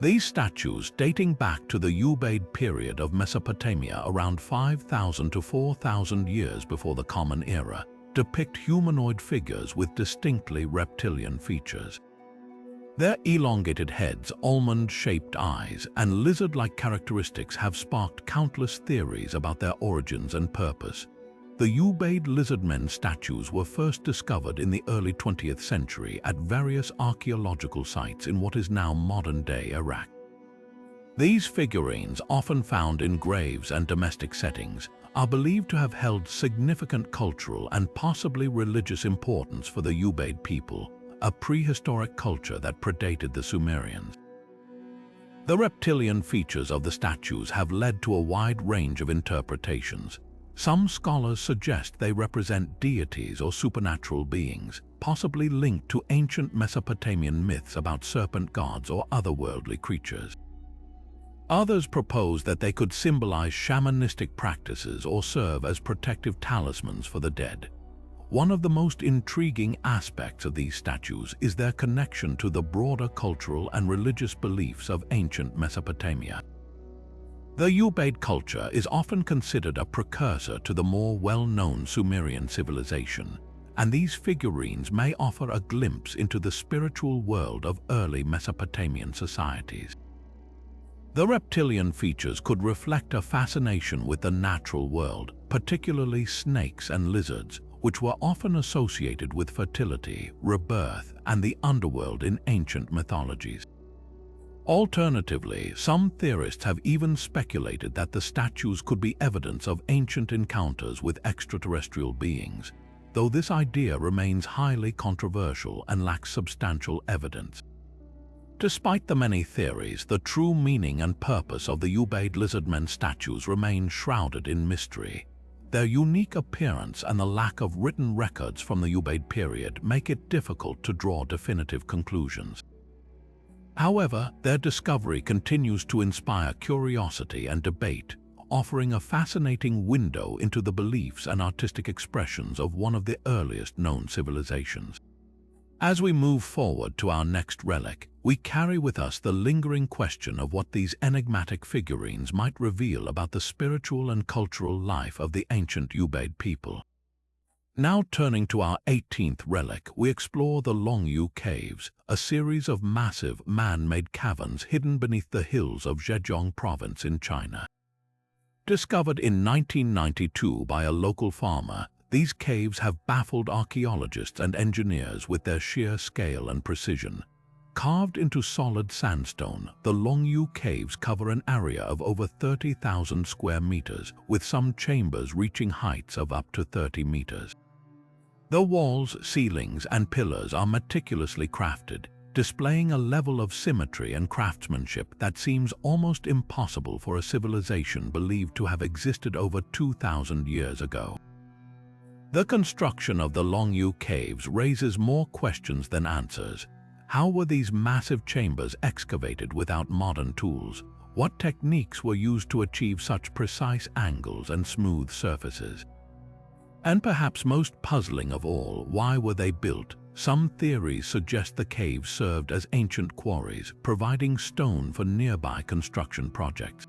A: These statues, dating back to the Ubaid period of Mesopotamia around 5,000 to 4,000 years before the Common Era, depict humanoid figures with distinctly reptilian features. Their elongated heads, almond-shaped eyes, and lizard-like characteristics have sparked countless theories about their origins and purpose. The Ubaid lizardmen statues were first discovered in the early 20th century at various archaeological sites in what is now modern-day Iraq. These figurines, often found in graves and domestic settings, are believed to have held significant cultural and possibly religious importance for the Ubaid people, a prehistoric culture that predated the Sumerians. The reptilian features of the statues have led to a wide range of interpretations. Some scholars suggest they represent deities or supernatural beings, possibly linked to ancient Mesopotamian myths about serpent gods or otherworldly creatures. Others propose that they could symbolize shamanistic practices or serve as protective talismans for the dead. One of the most intriguing aspects of these statues is their connection to the broader cultural and religious beliefs of ancient Mesopotamia. The Ubaid culture is often considered a precursor to the more well-known Sumerian civilization, and these figurines may offer a glimpse into the spiritual world of early Mesopotamian societies. The reptilian features could reflect a fascination with the natural world, particularly snakes and lizards, which were often associated with fertility, rebirth, and the underworld in ancient mythologies. Alternatively, some theorists have even speculated that the statues could be evidence of ancient encounters with extraterrestrial beings, though this idea remains highly controversial and lacks substantial evidence. Despite the many theories, the true meaning and purpose of the Ubaid lizardmen statues remain shrouded in mystery. Their unique appearance and the lack of written records from the Ubaid period make it difficult to draw definitive conclusions. However, their discovery continues to inspire curiosity and debate, offering a fascinating window into the beliefs and artistic expressions of one of the earliest known civilizations. As we move forward to our next relic, we carry with us the lingering question of what these enigmatic figurines might reveal about the spiritual and cultural life of the ancient Ubaid people. Now turning to our 18th relic, we explore the Longyu Caves, a series of massive man-made caverns hidden beneath the hills of Zhejiang province in China. Discovered in 1992 by a local farmer, these caves have baffled archaeologists and engineers with their sheer scale and precision. Carved into solid sandstone, the Longyu Caves cover an area of over 30,000 square meters, with some chambers reaching heights of up to 30 meters. The walls, ceilings, and pillars are meticulously crafted, displaying a level of symmetry and craftsmanship that seems almost impossible for a civilization believed to have existed over 2,000 years ago. The construction of the Longyu Caves raises more questions than answers. How were these massive chambers excavated without modern tools? What techniques were used to achieve such precise angles and smooth surfaces? And perhaps most puzzling of all, why were they built? Some theories suggest the caves served as ancient quarries, providing stone for nearby construction projects.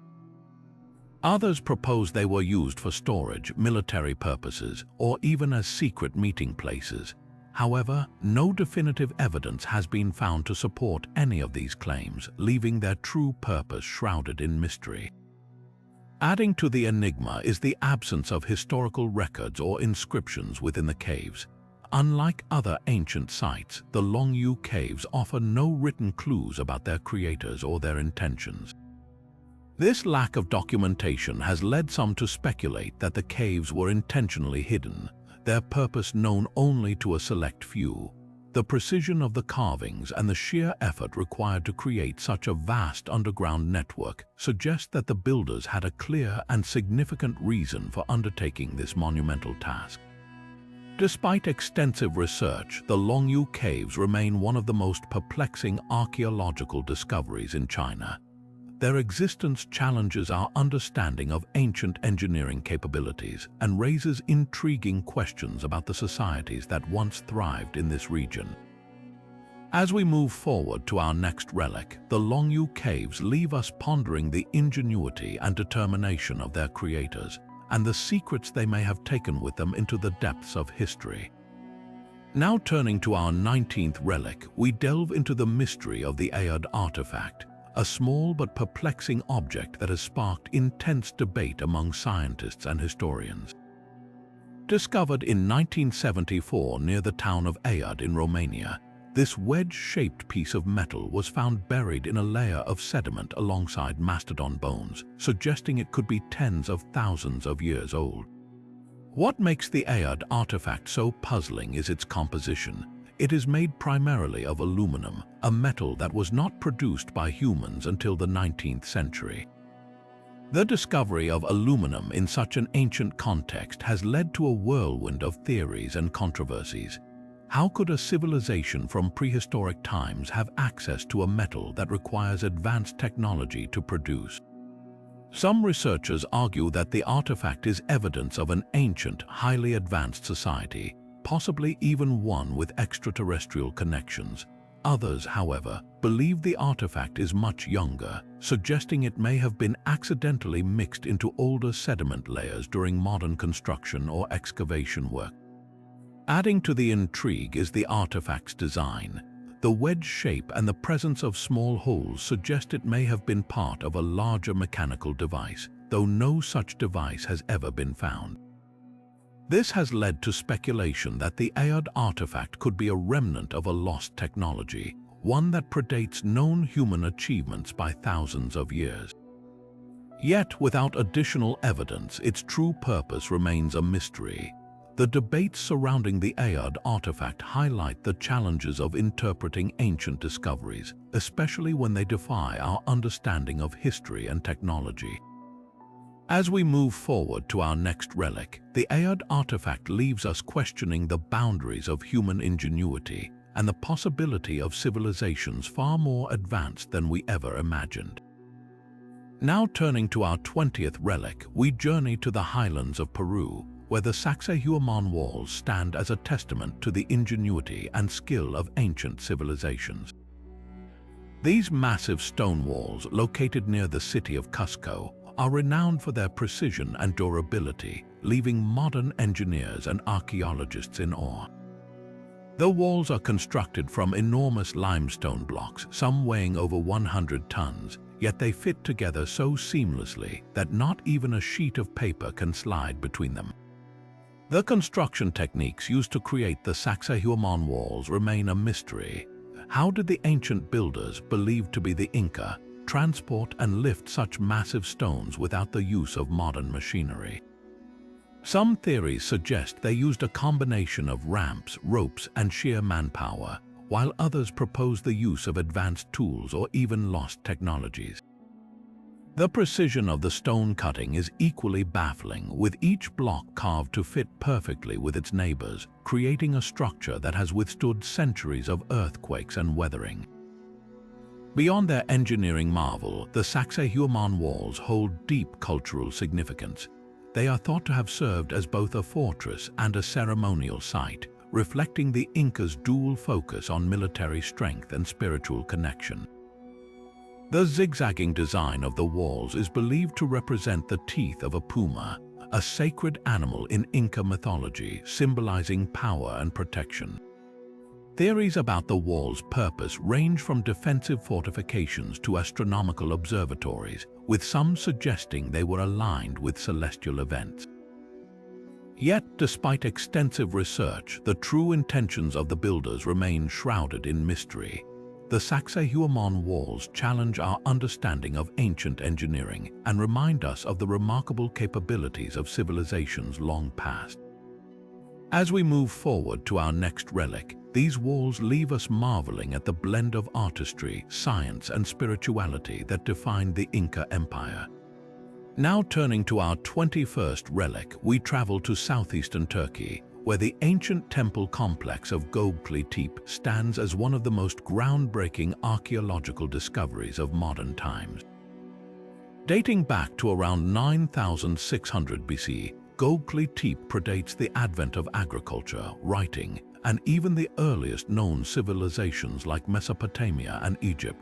A: Others propose they were used for storage, military purposes, or even as secret meeting places. However, no definitive evidence has been found to support any of these claims, leaving their true purpose shrouded in mystery. Adding to the enigma is the absence of historical records or inscriptions within the caves. Unlike other ancient sites, the Longyu Caves offer no written clues about their creators or their intentions. This lack of documentation has led some to speculate that the caves were intentionally hidden, their purpose known only to a select few. The precision of the carvings and the sheer effort required to create such a vast underground network suggest that the builders had a clear and significant reason for undertaking this monumental task. Despite extensive research, the Longyu Caves remain one of the most perplexing archaeological discoveries in China. Their existence challenges our understanding of ancient engineering capabilities and raises intriguing questions about the societies that once thrived in this region. As we move forward to our next relic, the Longyu Caves leave us pondering the ingenuity and determination of their creators and the secrets they may have taken with them into the depths of history. Now turning to our 19th relic, we delve into the mystery of the Ayod artifact, a small but perplexing object that has sparked intense debate among scientists and historians. Discovered in 1974 near the town of Ayod in Romania, this wedge-shaped piece of metal was found buried in a layer of sediment alongside mastodon bones, suggesting it could be tens of thousands of years old. What makes the Ayod artifact so puzzling is its composition. It is made primarily of aluminum, a metal that was not produced by humans until the 19th century. The discovery of aluminum in such an ancient context has led to a whirlwind of theories and controversies. How could a civilization from prehistoric times have access to a metal that requires advanced technology to produce? Some researchers argue that the artifact is evidence of an ancient, highly advanced society, possibly even one with extraterrestrial connections. Others, however, believe the artifact is much younger, suggesting it may have been accidentally mixed into older sediment layers during modern construction or excavation work. Adding to the intrigue is the artifact's design. The wedge shape and the presence of small holes suggest it may have been part of a larger mechanical device, though no such device has ever been found. This has led to speculation that the Ayod artifact could be a remnant of a lost technology, one that predates known human achievements by thousands of years. Yet, without additional evidence, its true purpose remains a mystery. The debates surrounding the Ayod artifact highlight the challenges of interpreting ancient discoveries, especially when they defy our understanding of history and technology. As we move forward to our next relic, the Ayod artifact leaves us questioning the boundaries of human ingenuity and the possibility of civilizations far more advanced than we ever imagined. Now turning to our 20th relic, we journey to the highlands of Peru, where the Sacsayhuaman walls stand as a testament to the ingenuity and skill of ancient civilizations. These massive stone walls, located near the city of Cusco, are renowned for their precision and durability, leaving modern engineers and archaeologists in awe. The walls are constructed from enormous limestone blocks, some weighing over 100 tons, yet they fit together so seamlessly that not even a sheet of paper can slide between them. The construction techniques used to create the Sacsayhuaman walls remain a mystery. How did the ancient builders, believed to be the Inca, transport and lift such massive stones without the use of modern machinery? Some theories suggest they used a combination of ramps, ropes, and sheer manpower, while others propose the use of advanced tools or even lost technologies. The precision of the stone cutting is equally baffling, with each block carved to fit perfectly with its neighbors, creating a structure that has withstood centuries of earthquakes and weathering. Beyond their engineering marvel, the Sacsayhuaman walls hold deep cultural significance. They are thought to have served as both a fortress and a ceremonial site, reflecting the Incas' dual focus on military strength and spiritual connection. The zigzagging design of the walls is believed to represent the teeth of a puma, a sacred animal in Inca mythology, symbolizing power and protection. Theories about the wall's purpose range from defensive fortifications to astronomical observatories, with some suggesting they were aligned with celestial events. Yet, despite extensive research, the true intentions of the builders remain shrouded in mystery. The Sacsayhuaman walls challenge our understanding of ancient engineering and remind us of the remarkable capabilities of civilizations long past. As we move forward to our next relic, these walls leave us marveling at the blend of artistry, science, and spirituality that defined the Inca Empire. Now turning to our 21st relic, we travel to southeastern Turkey, where the ancient temple complex of Göbekli Tepe stands as one of the most groundbreaking archaeological discoveries of modern times. Dating back to around 9600 BC, Göbekli Tepe predates the advent of agriculture, writing, and even the earliest known civilizations like Mesopotamia and Egypt.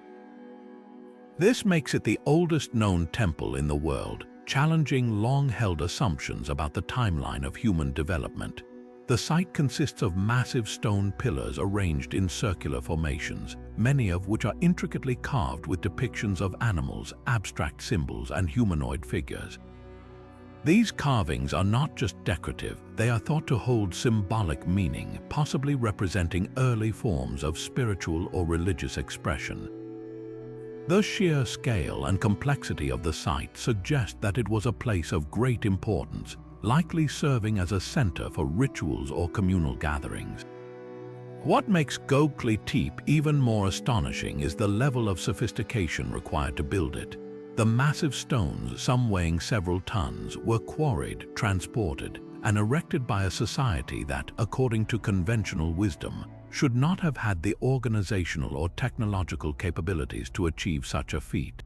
A: This makes it the oldest known temple in the world, challenging long-held assumptions about the timeline of human development. The site consists of massive stone pillars arranged in circular formations, many of which are intricately carved with depictions of animals, abstract symbols, and humanoid figures. These carvings are not just decorative, they are thought to hold symbolic meaning, possibly representing early forms of spiritual or religious expression. The sheer scale and complexity of the site suggest that it was a place of great importance, likely serving as a center for rituals or communal gatherings. What makes Göbekli Tepe even more astonishing is the level of sophistication required to build it. The massive stones, some weighing several tons, were quarried, transported, and erected by a society that, according to conventional wisdom, should not have had the organizational or technological capabilities to achieve such a feat.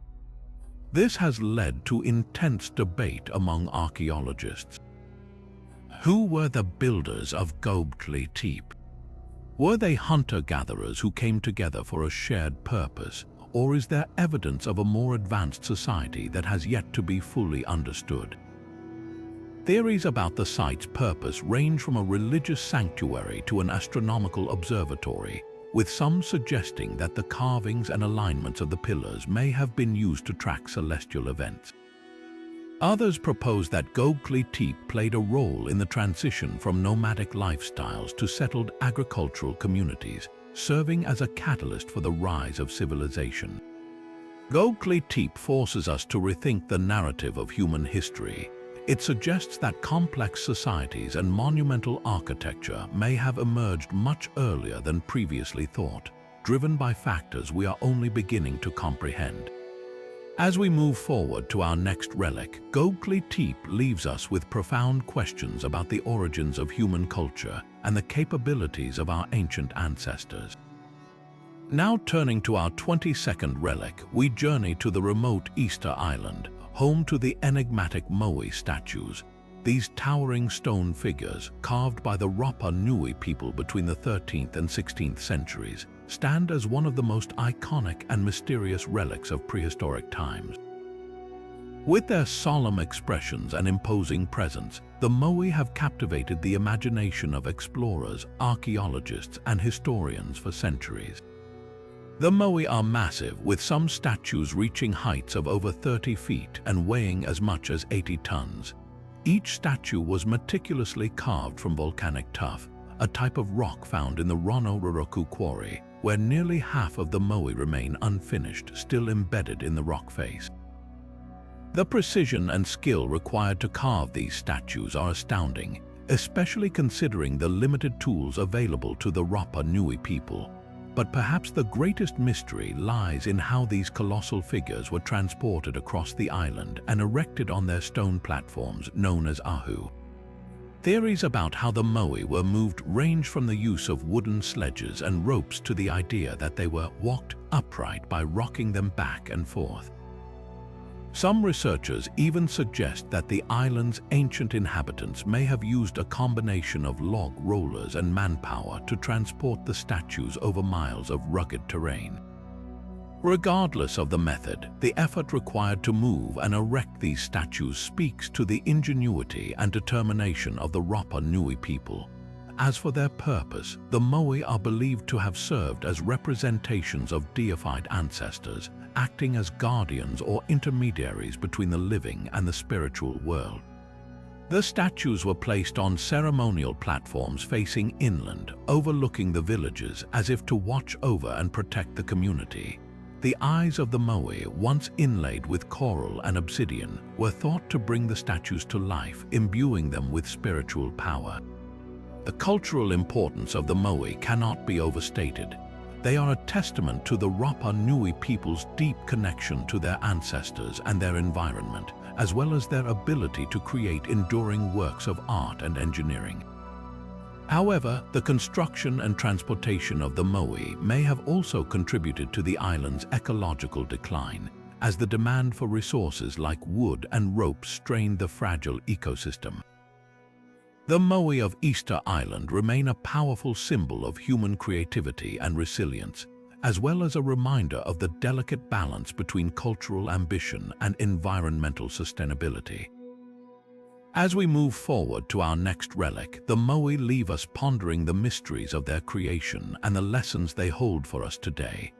A: This has led to intense debate among archaeologists. Who were the builders of Göbekli Tepe? Were they hunter-gatherers who came together for a shared purpose, or is there evidence of a more advanced society that has yet to be fully understood? Theories about the site's purpose range from a religious sanctuary to an astronomical observatory, with some suggesting that the carvings and alignments of the pillars may have been used to track celestial events. Others propose that Göbekli Tepe played a role in the transition from nomadic lifestyles to settled agricultural communities, serving as a catalyst for the rise of civilization. Göbekli Tepe forces us to rethink the narrative of human history. It suggests that complex societies and monumental architecture may have emerged much earlier than previously thought, driven by factors we are only beginning to comprehend. As we move forward to our next relic, Göbekli Tepe leaves us with profound questions about the origins of human culture and the capabilities of our ancient ancestors. Now turning to our 22nd relic, we journey to the remote Easter Island, home to the enigmatic Moai statues. These towering stone figures, carved by the Rapa Nui people between the 13th and 16th centuries, stand as one of the most iconic and mysterious relics of prehistoric times. With their solemn expressions and imposing presence, the Moai have captivated the imagination of explorers, archaeologists, and historians for centuries. The Moai are massive, with some statues reaching heights of over 30 feet and weighing as much as 80 tons. Each statue was meticulously carved from volcanic tuff, a type of rock found in the Rono-Roroku quarry, where nearly half of the Moai remain unfinished, still embedded in the rock face. The precision and skill required to carve these statues are astounding, especially considering the limited tools available to the Rapa Nui people. But perhaps the greatest mystery lies in how these colossal figures were transported across the island and erected on their stone platforms known as ahu. Theories about how the Moai were moved range from the use of wooden sledges and ropes to the idea that they were walked upright by rocking them back and forth. Some researchers even suggest that the island's ancient inhabitants may have used a combination of log rollers and manpower to transport the statues over miles of rugged terrain. Regardless of the method, the effort required to move and erect these statues speaks to the ingenuity and determination of the Rapa Nui people. As for their purpose, the Moai are believed to have served as representations of deified ancestors, acting as guardians or intermediaries between the living and the spiritual world. The statues were placed on ceremonial platforms facing inland, overlooking the villages as if to watch over and protect the community. The eyes of the Moai, once inlaid with coral and obsidian, were thought to bring the statues to life, imbuing them with spiritual power. The cultural importance of the Moai cannot be overstated. They are a testament to the Rapa Nui people's deep connection to their ancestors and their environment, as well as their ability to create enduring works of art and engineering. However, the construction and transportation of the Moai may have also contributed to the island's ecological decline, as the demand for resources like wood and rope strained the fragile ecosystem. The Moai of Easter Island remain a powerful symbol of human creativity and resilience, as well as a reminder of the delicate balance between cultural ambition and environmental sustainability. As we move forward to our next relic, the Moai leave us pondering the mysteries of their creation and the lessons they hold for us today.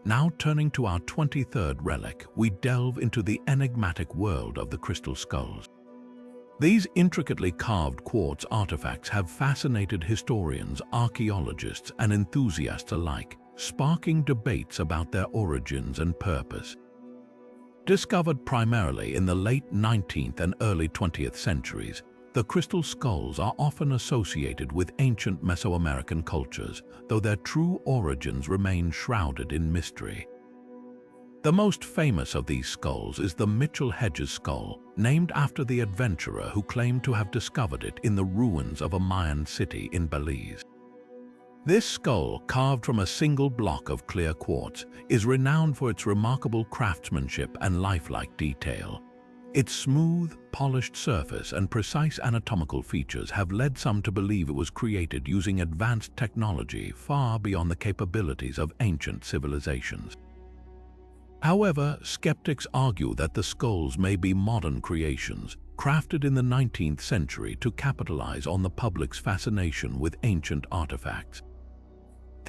A: Now turning to our 23rd relic, we delve into the enigmatic world of the crystal skulls. These intricately carved quartz artifacts have fascinated historians, archaeologists, and enthusiasts alike, sparking debates about their origins and purpose. Discovered primarily in the late 19th and early 20th centuries, the crystal skulls are often associated with ancient Mesoamerican cultures, though their true origins remain shrouded in mystery. The most famous of these skulls is the Mitchell-Hedges skull, named after the adventurer who claimed to have discovered it in the ruins of a Mayan city in Belize. This skull, carved from a single block of clear quartz, is renowned for its remarkable craftsmanship and lifelike detail. Its smooth, polished surface and precise anatomical features have led some to believe it was created using advanced technology far beyond the capabilities of ancient civilizations. However, skeptics argue that the skulls may be modern creations, crafted in the 19th century to capitalize on the public's fascination with ancient artifacts.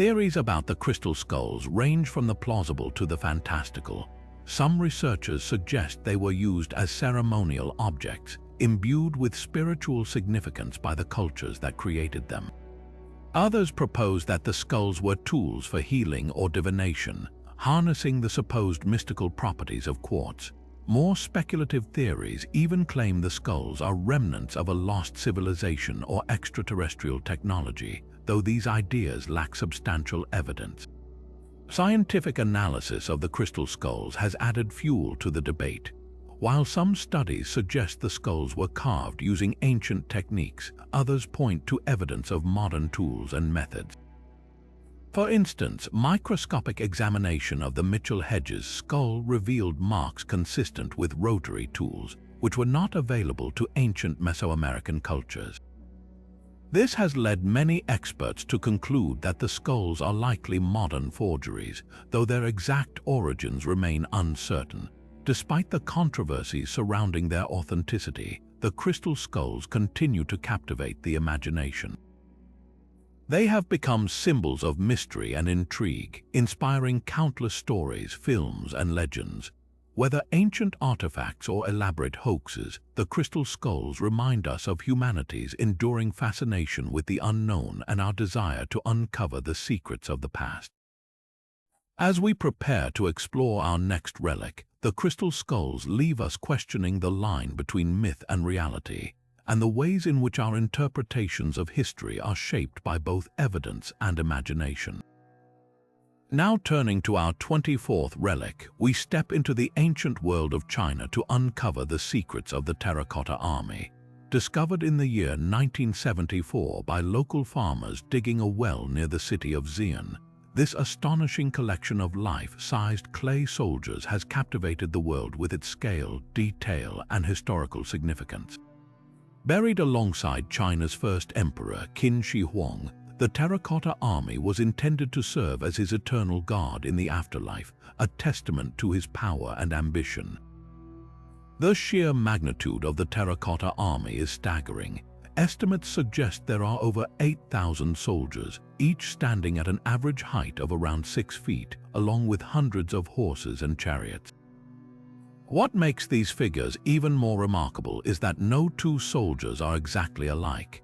A: Theories about the crystal skulls range from the plausible to the fantastical. Some researchers suggest they were used as ceremonial objects, imbued with spiritual significance by the cultures that created them. Others propose that the skulls were tools for healing or divination, harnessing the supposed mystical properties of quartz. More speculative theories even claim the skulls are remnants of a lost civilization or extraterrestrial technology, though these ideas lack substantial evidence. Scientific analysis of the crystal skulls has added fuel to the debate. While some studies suggest the skulls were carved using ancient techniques, others point to evidence of modern tools and methods. For instance, microscopic examination of the Mitchell-Hedges skull revealed marks consistent with rotary tools, which were not available to ancient Mesoamerican cultures. This has led many experts to conclude that the skulls are likely modern forgeries, though their exact origins remain uncertain. Despite the controversies surrounding their authenticity, the crystal skulls continue to captivate the imagination. They have become symbols of mystery and intrigue, inspiring countless stories, films, and legends. Whether ancient artifacts or elaborate hoaxes, the crystal skulls remind us of humanity's enduring fascination with the unknown and our desire to uncover the secrets of the past. As we prepare to explore our next relic, the crystal skulls leave us questioning the line between myth and reality, and the ways in which our interpretations of history are shaped by both evidence and imagination. Now turning to our 24th relic, we step into the ancient world of China to uncover the secrets of the Terracotta Army. Discovered in the year 1974 by local farmers digging a well near the city of Xi'an, this astonishing collection of life-sized clay soldiers has captivated the world with its scale, detail, and historical significance. Buried alongside China's first emperor, Qin Shi Huang, the Terracotta Army was intended to serve as his eternal guard in the afterlife, a testament to his power and ambition. The sheer magnitude of the Terracotta Army is staggering. Estimates suggest there are over 8,000 soldiers, each standing at an average height of around 6 feet, along with hundreds of horses and chariots. What makes these figures even more remarkable is that no two soldiers are exactly alike.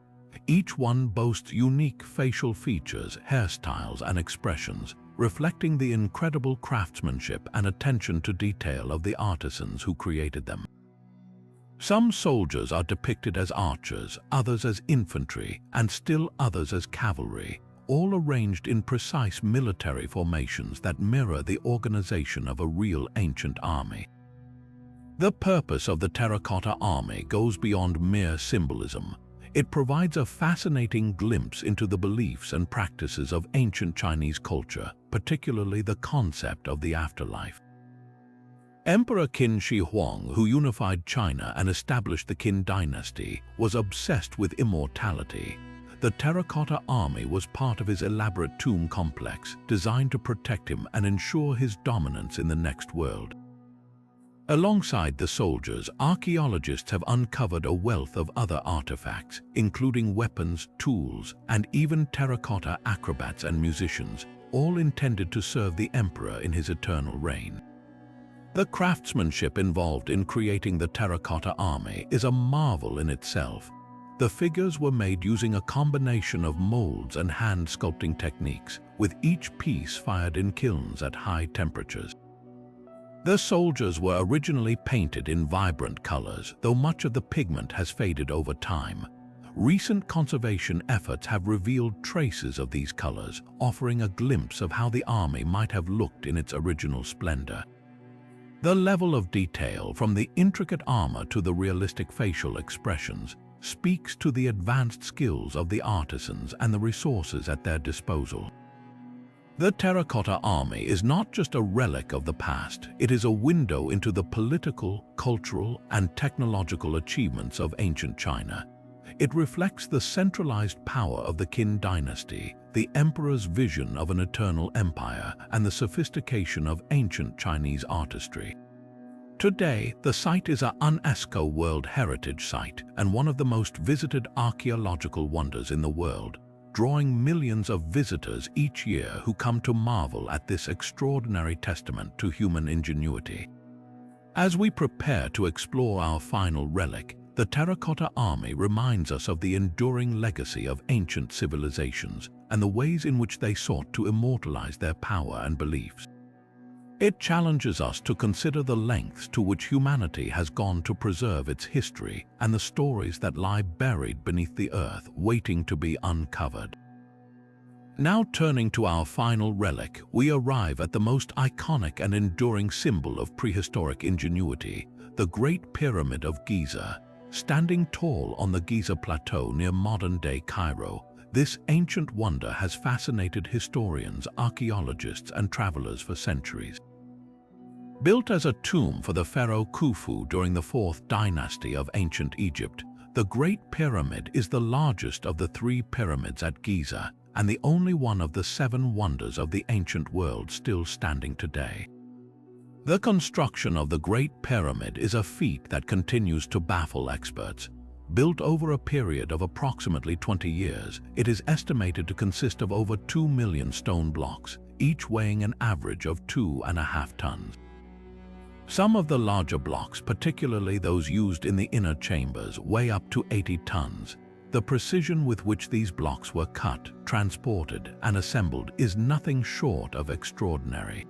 A: Each one boasts unique facial features, hairstyles, and expressions, reflecting the incredible craftsmanship and attention to detail of the artisans who created them. Some soldiers are depicted as archers, others as infantry, and still others as cavalry, all arranged in precise military formations that mirror the organization of a real ancient army. The purpose of the Terracotta Army goes beyond mere symbolism. It provides a fascinating glimpse into the beliefs and practices of ancient Chinese culture, particularly the concept of the afterlife. Emperor Qin Shi Huang, who unified China and established the Qin dynasty, was obsessed with immortality. The Terracotta Army was part of his elaborate tomb complex, designed to protect him and ensure his dominance in the next world. Alongside the soldiers, archaeologists have uncovered a wealth of other artifacts, including weapons, tools, and even terracotta acrobats and musicians, all intended to serve the emperor in his eternal reign. The craftsmanship involved in creating the Terracotta Army is a marvel in itself. The figures were made using a combination of molds and hand sculpting techniques, with each piece fired in kilns at high temperatures. The soldiers were originally painted in vibrant colors, though much of the pigment has faded over time. Recent conservation efforts have revealed traces of these colors, offering a glimpse of how the army might have looked in its original splendor. The level of detail, from the intricate armor to the realistic facial expressions, speaks to the advanced skills of the artisans and the resources at their disposal. The Terracotta Army is not just a relic of the past, it is a window into the political, cultural, and technological achievements of ancient China. It reflects the centralized power of the Qin dynasty, the emperor's vision of an eternal empire, and the sophistication of ancient Chinese artistry. Today, the site is a UNESCO World Heritage Site and one of the most visited archaeological wonders in the world, drawing millions of visitors each year who come to marvel at this extraordinary testament to human ingenuity. As we prepare to explore our final relic, the Terracotta Army reminds us of the enduring legacy of ancient civilizations and the ways in which they sought to immortalize their power and beliefs. It challenges us to consider the lengths to which humanity has gone to preserve its history and the stories that lie buried beneath the earth waiting to be uncovered. Now turning to our final relic, we arrive at the most iconic and enduring symbol of prehistoric ingenuity, the Great Pyramid of Giza. Standing tall on the Giza Plateau near modern-day Cairo, this ancient wonder has fascinated historians, archaeologists, and travelers for centuries. Built as a tomb for the pharaoh Khufu during the 4th dynasty of ancient Egypt, the Great Pyramid is the largest of the 3 pyramids at Giza and the only one of the 7 wonders of the ancient world still standing today. The construction of the Great Pyramid is a feat that continues to baffle experts. Built over a period of approximately 20 years, it is estimated to consist of over 2 million stone blocks, each weighing an average of 2.5 tons. Some of the larger blocks, particularly those used in the inner chambers, weigh up to 80 tons. The precision with which these blocks were cut, transported, and assembled is nothing short of extraordinary.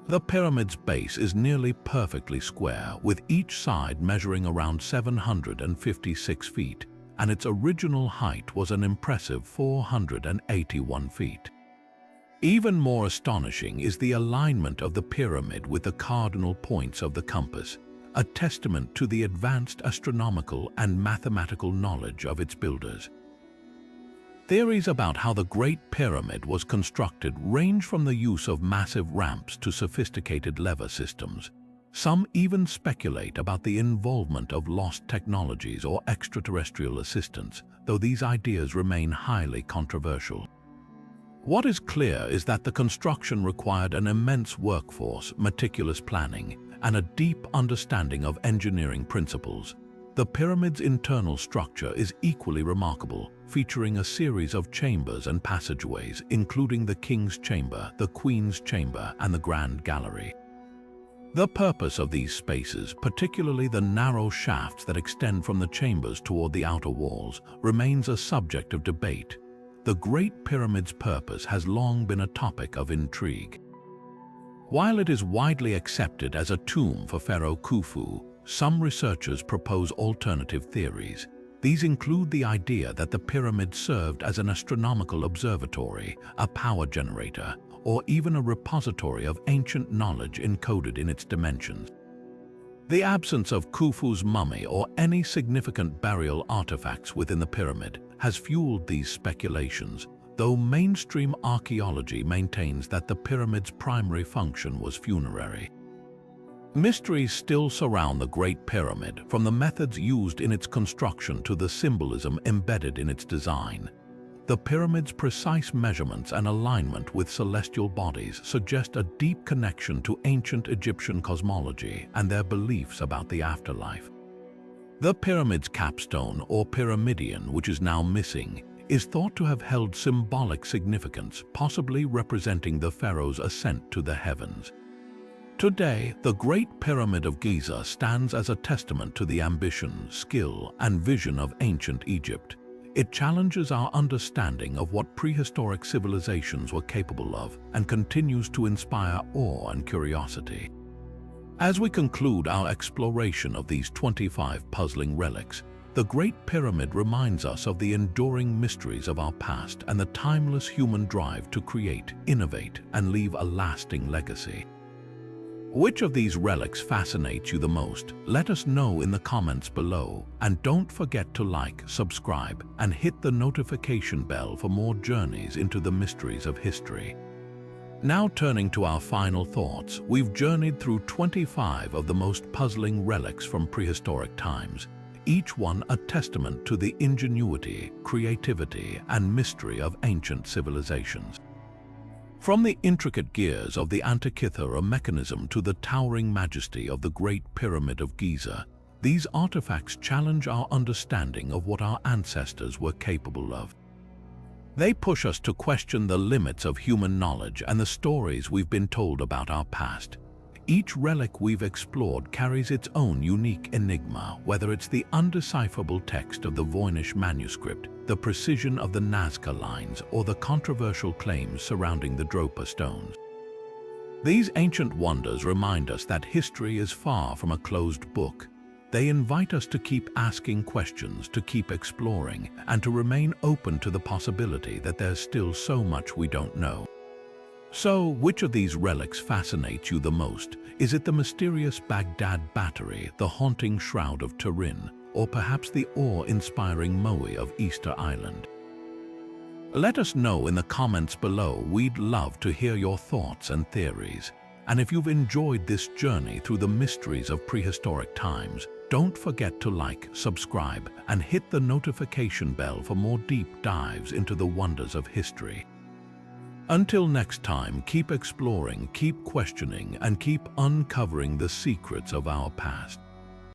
A: The pyramid's base is nearly perfectly square, with each side measuring around 756 feet, and its original height was an impressive 481 feet. Even more astonishing is the alignment of the pyramid with the cardinal points of the compass, a testament to the advanced astronomical and mathematical knowledge of its builders. Theories about how the Great Pyramid was constructed range from the use of massive ramps to sophisticated lever systems. Some even speculate about the involvement of lost technologies or extraterrestrial assistance, though these ideas remain highly controversial. What is clear is that the construction required an immense workforce, meticulous planning, and a deep understanding of engineering principles. The pyramid's internal structure is equally remarkable, featuring a series of chambers and passageways, including the King's Chamber, the Queen's Chamber, and the Grand Gallery. The purpose of these spaces, particularly the narrow shafts that extend from the chambers toward the outer walls, remains a subject of debate. The Great Pyramid's purpose has long been a topic of intrigue. While it is widely accepted as a tomb for Pharaoh Khufu, some researchers propose alternative theories. These include the idea that the pyramid served as an astronomical observatory, a power generator, or even a repository of ancient knowledge encoded in its dimensions. The absence of Khufu's mummy or any significant burial artifacts within the pyramid has fueled these speculations, though mainstream archaeology maintains that the pyramid's primary function was funerary. Mysteries still surround the Great Pyramid, from the methods used in its construction to the symbolism embedded in its design. The pyramid's precise measurements and alignment with celestial bodies suggest a deep connection to ancient Egyptian cosmology and their beliefs about the afterlife. The pyramid's capstone, or pyramidion, which is now missing, is thought to have held symbolic significance, possibly representing the pharaoh's ascent to the heavens. Today, the Great Pyramid of Giza stands as a testament to the ambition, skill, and vision of ancient Egypt. It challenges our understanding of what prehistoric civilizations were capable of and continues to inspire awe and curiosity. As we conclude our exploration of these 25 puzzling relics, the Great Pyramid reminds us of the enduring mysteries of our past and the timeless human drive to create, innovate, and leave a lasting legacy. Which of these relics fascinates you the most? Let us know in the comments below, and don't forget to like, subscribe, and hit the notification bell for more journeys into the mysteries of history. Now turning to our final thoughts, we've journeyed through 25 of the most puzzling relics from prehistoric times, each one a testament to the ingenuity, creativity, and mystery of ancient civilizations. From the intricate gears of the Antikythera Mechanism to the towering majesty of the Great Pyramid of Giza, these artifacts challenge our understanding of what our ancestors were capable of. They push us to question the limits of human knowledge and the stories we've been told about our past. Each relic we've explored carries its own unique enigma, whether it's the undecipherable text of the Voynich Manuscript, the precision of the Nazca lines, or the controversial claims surrounding the Dropa Stones. These ancient wonders remind us that history is far from a closed book. They invite us to keep asking questions, to keep exploring, and to remain open to the possibility that there's still so much we don't know. So, which of these relics fascinates you the most? Is it the mysterious Baghdad Battery, the haunting Shroud of Turin, or perhaps the awe-inspiring Moai of Easter Island? Let us know in the comments below. We'd love to hear your thoughts and theories. And if you've enjoyed this journey through the mysteries of prehistoric times, don't forget to like, subscribe, and hit the notification bell for more deep dives into the wonders of history. Until next time, keep exploring, keep questioning, and keep uncovering the secrets of our past.